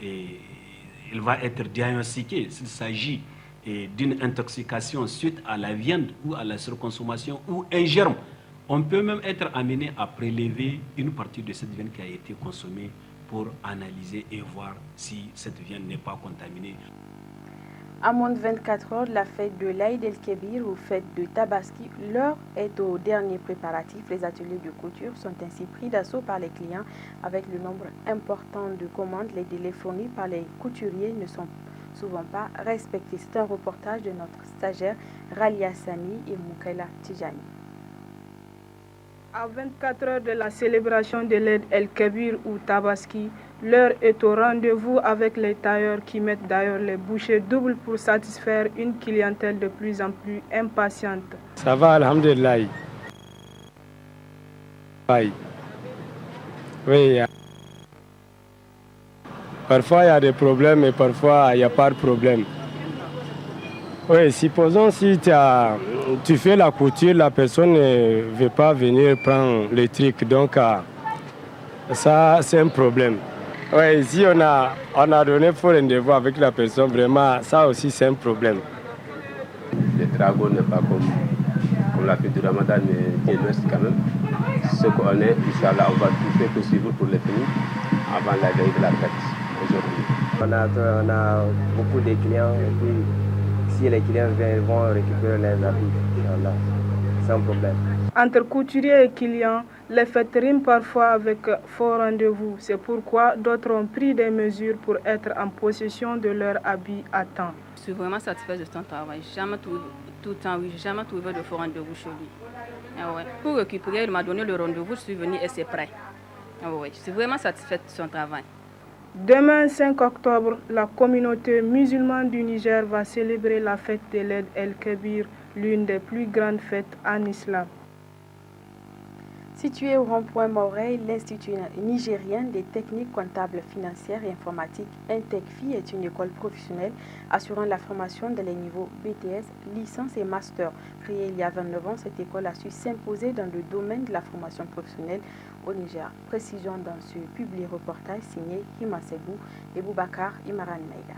il va être diagnostiqué s'il s'agit d'une intoxication suite à la viande ou à la surconsommation ou un germe. On peut même être amené à prélever une partie de cette viande qui a été consommée pour analyser et voir si cette viande n'est pas contaminée. À moins de 24 heures de la fête de l'Aïd el-Kébir ou fête de Tabaski, l'heure est au dernier préparatif. Les ateliers de couture sont ainsi pris d'assaut par les clients. Avec le nombre important de commandes, les délais fournis par les couturiers ne sont souvent pas respectés. C'est un reportage de notre stagiaire Ralia Sami et Moukaila Tijani. À 24 heures de la célébration de l'Aïd el-Kébir ou Tabaski, l'heure est au rendez-vous avec les tailleurs qui mettent d'ailleurs les bouchées doubles pour satisfaire une clientèle de plus en plus impatiente. Ça va, alhamdulillah. Oui. Parfois il y a des problèmes et parfois il n'y a pas de problème. Oui, supposons si tu fais la couture, la personne ne veut pas venir prendre les trucs, donc ça c'est un problème. Oui, si on a donné faux rendez-vous avec la personne, vraiment, ça aussi c'est un problème. Le dragon n'est pas comme la fête du Ramadan, mais qui est l'Ouest quand même. Ce qu'on est, Inch'Allah, on va tout faire possible pour le finir avant la veille de la fête aujourd'hui. On a beaucoup de clients et puis si les clients viennent, ils vont récupérer les habits, Inch'Allah, sans problème. Entre couturiers et clients, les fêtes riment parfois avec faux rendez-vous. C'est pourquoi d'autres ont pris des mesures pour être en possession de leurs habits à temps. Je suis vraiment satisfaite de son travail. Jamais tout le temps, oui, jamais trouvé de faux rendez-vous chez lui. Ah ouais. Pour récupérer, il m'a donné le rendez-vous, je suis venue et c'est prêt. Ah ouais. Je suis vraiment satisfaite de son travail. Demain 5 octobre, la communauté musulmane du Niger va célébrer la fête de l'Eid el-Kébir, l'une des plus grandes fêtes en islam. Situé au rond-point Morey, l'Institut nigérien des techniques comptables, financières et informatiques, INTECFI, est une école professionnelle assurant la formation dans les niveaux BTS, licence et master. Créée il y a 29 ans, cette école a su s'imposer dans le domaine de la formation professionnelle au Niger. Précision dans ce public reportage signé Hima Sebou et Boubacar Imaran Maïga.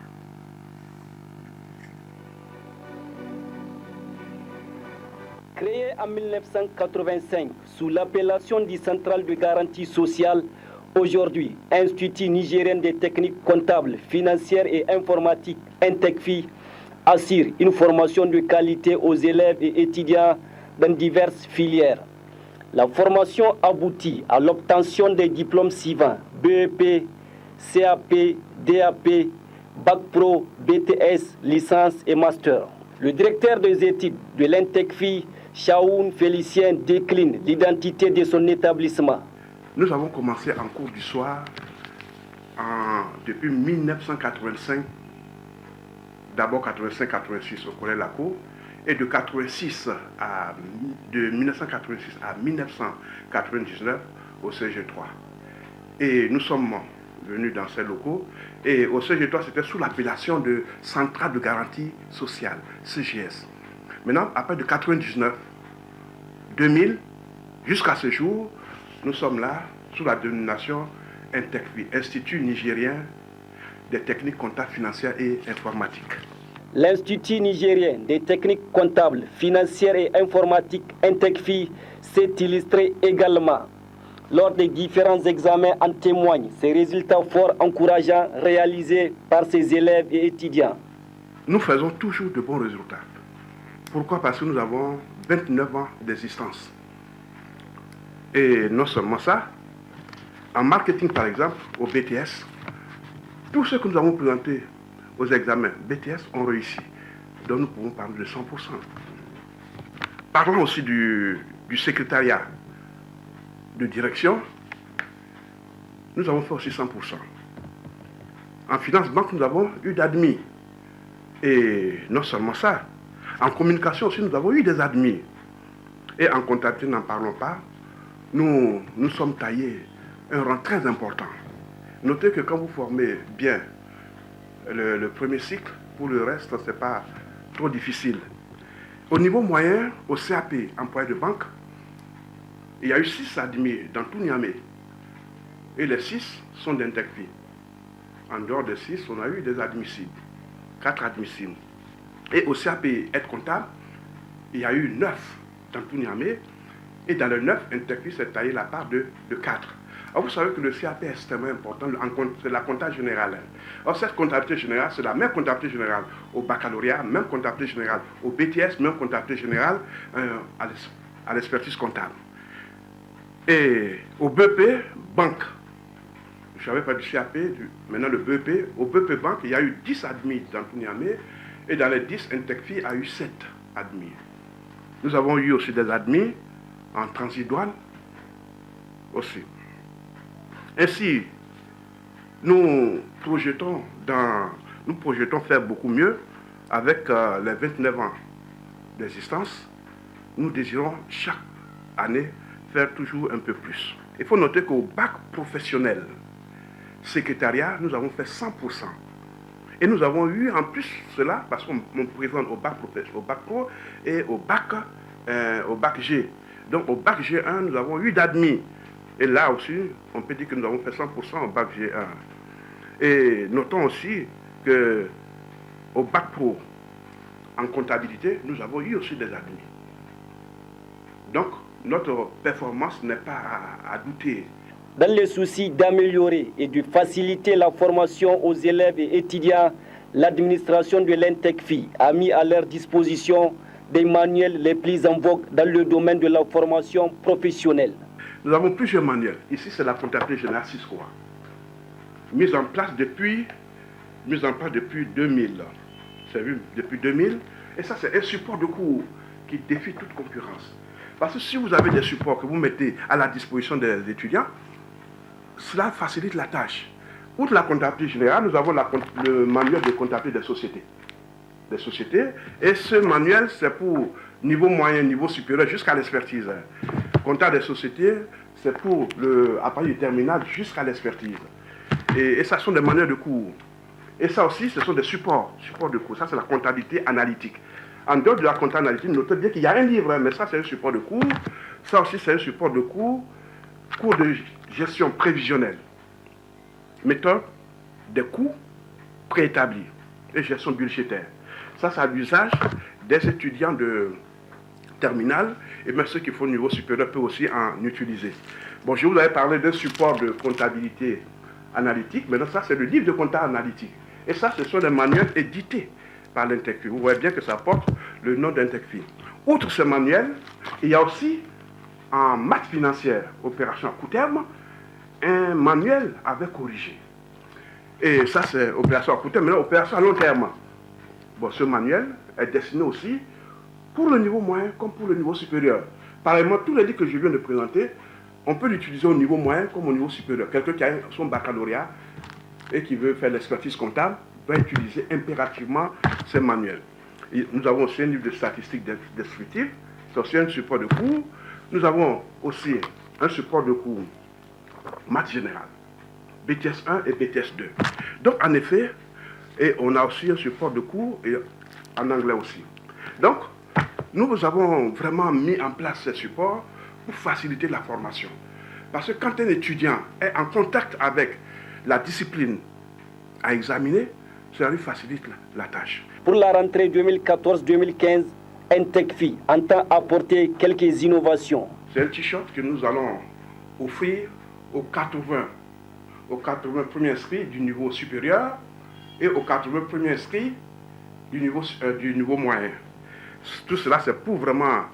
Créé en 1985 sous l'appellation du Central de garantie sociale, aujourd'hui, Institut nigérien des techniques comptables, financières et informatiques, INTECFI, assure une formation de qualité aux élèves et étudiants dans diverses filières. La formation aboutit à l'obtention des diplômes suivants: BEP, CAP, DAP, Bac Pro, BTS, licence et master. Le directeur des études de l'INTECFI, Chaoun Félicien, décline l'identité de son établissement. Nous avons commencé en cours du soir depuis 1985, d'abord 85-86 au Collège Lacour, et de 1986 à 1999 au CG3. Et nous sommes venus dans ces locaux, et au CG3 c'était sous l'appellation de Centrale de garantie sociale, CGS. Maintenant, après de 99, 2000, jusqu'à ce jour, nous sommes là sous la dénomination INTECFI, Institut nigérien des techniques comptables, financières et informatiques. L'Institut nigérien des techniques comptables, financières et informatiques, INTECFI, s'est illustré également. Lors des différents examens en témoignent ces résultats forts encourageants réalisés par ses élèves et étudiants. Nous faisons toujours de bons résultats. Pourquoi? Parce que nous avons 29 ans d'existence. Et non seulement ça, en marketing par exemple, au BTS, tous ceux que nous avons présentés aux examens BTS ont réussi. Donc nous pouvons parler de 100%. Parlons aussi du secrétariat de direction, nous avons fait aussi 100%. En finance banque, nous avons eu d'admis. Et non seulement ça, en communication aussi, nous avons eu des admis. Et en comptabilité, n'en parlons pas, nous sommes taillés un rang très important. Notez que quand vous formez bien le premier cycle, pour le reste, ce n'est pas trop difficile. Au niveau moyen, au CAP, employé de banque, il y a eu 6 admis dans tout Niamey. Et les 6 sont d'INTECFI. En dehors des 6, on a eu des admissibles. 4 admissibles. Et au CAP aide comptable, il y a eu 9 dans tout Niamey. Et dans les 9, INTECFI s'est taillé la part de 4. Alors vous savez que le CAP est extrêmement important, c'est la comptabilité générale. Alors cette comptabilité générale, c'est la même comptabilité générale au baccalauréat, même comptabilité générale au BTS, même comptabilité générale à l'expertise comptable. Et au BEP, banque, je n'avais pas du CAP, maintenant le BEP, au BEP banque, il y a eu 10 admis dans tout Niamey, et dans les 10, INTECFI a eu 7 admis. Nous avons eu aussi des admis en transit douane aussi. Ainsi, nous projetons faire beaucoup mieux avec les 29 ans d'existence. Nous désirons chaque année faire toujours un peu plus. Il faut noter qu'au bac professionnel, secrétariat, nous avons fait 100%. Et nous avons eu en plus cela, parce qu'on présente au bac pro et au bac G. Donc au bac G1, nous avons eu d'admis. Et là aussi, on peut dire que nous avons fait 100% au bac G1. Et notons aussi qu'au bac pro, en comptabilité, nous avons eu aussi des admis. Donc, notre performance n'est pas à douter. Dans le souci d'améliorer et de faciliter la formation aux élèves et étudiants, l'administration de l'INTECFI a mis à leur disposition des manuels les plus en vogue dans le domaine de la formation professionnelle. Nous avons plusieurs manuels. Ici, c'est la comptabilité générale 6 3. Mise en place depuis 2000. C'est vu, depuis 2000. Et ça, c'est un support de cours qui défie toute concurrence. Parce que si vous avez des supports que vous mettez à la disposition des étudiants, cela facilite la tâche. outre la comptabilité générale, nous avons le manuel de comptabilité des sociétés. Et ce manuel, c'est pour niveau moyen, niveau supérieur, jusqu'à l'expertise. Comptable des sociétés, c'est pour à partir du terminal jusqu'à l'expertise. Et ça sont des manuels de cours. Et ça aussi, ce sont des supports de cours. Ça, c'est la comptabilité analytique. En dehors de la comptabilité analytique, notez bien qu'il y a un livre, mais ça, c'est un support de cours. Ça aussi, c'est un support de cours de gestion prévisionnelle. Méthode des coûts préétablis et gestion budgétaire. Ça, c'est à l'usage des étudiants de terminale et même ceux qui font au niveau supérieur peuvent aussi en utiliser. Bon, je vous avais parlé d'un support de comptabilité analytique. Maintenant, ça, c'est le livre de comptabilité analytique. Et ça, ce sont des manuels édités par l'Intecfi. Vous voyez bien que ça porte le nom d'Intecfi. Outre ce manuel, il y a aussi en maths financière, opération à court terme, un manuel avec corrigé. Et ça, c'est opération à court terme, mais là, opération à long terme. Bon, ce manuel est destiné aussi pour le niveau moyen comme pour le niveau supérieur. Pareillement, tous les livres que je viens de présenter, on peut l'utiliser au niveau moyen comme au niveau supérieur. Quelqu'un qui a son baccalauréat et qui veut faire l'expertise comptable doit utiliser impérativement ces manuels. Et nous avons aussi un livre de statistiques descriptives, c'est aussi un support de cours. Nous avons aussi un support de cours maths général, BTS 1 et BTS 2. Donc, en effet, et on a aussi un support de cours et en anglais aussi. Donc, nous avons vraiment mis en place ces supports pour faciliter la formation. Parce que quand un étudiant est en contact avec la discipline à examiner, cela lui facilite la tâche. Pour la rentrée 2014-2015, Intecfi entend apporter quelques innovations. C'est un t-shirt que nous allons offrir aux 80 premiers inscrits du niveau supérieur et aux 80 premiers inscrits du niveau moyen. Tout cela, c'est pour vraiment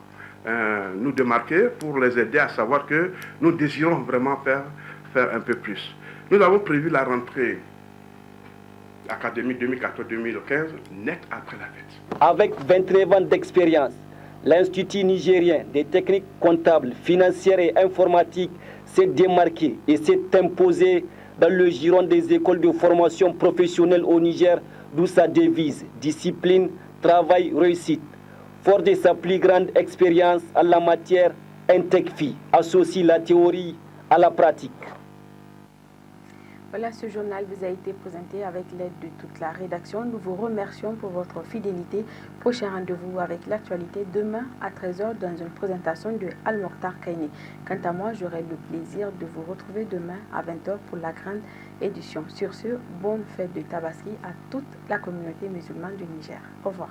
nous démarquer, pour les aider à savoir que nous désirons vraiment faire un peu plus. Nous avons prévu la rentrée académique 2014-2015 net après la fête. Avec 29 ans d'expérience, l'Institut nigérien des techniques comptables, financières et informatiques s'est démarqué et s'est imposé dans le giron des écoles de formation professionnelle au Niger, d'où sa devise discipline, travail, réussite. Fort de sa plus grande expérience en la matière, Intecfi associe la théorie à la pratique. Voilà, ce journal vous a été présenté avec l'aide de toute la rédaction. Nous vous remercions pour votre fidélité. Prochain rendez-vous avec l'actualité demain à 13h dans une présentation de Al-Mokhtar Kaini. Quant à moi, j'aurai le plaisir de vous retrouver demain à 20h pour la grande édition. Sur ce, bonne fête de Tabaski à toute la communauté musulmane du Niger. Au revoir.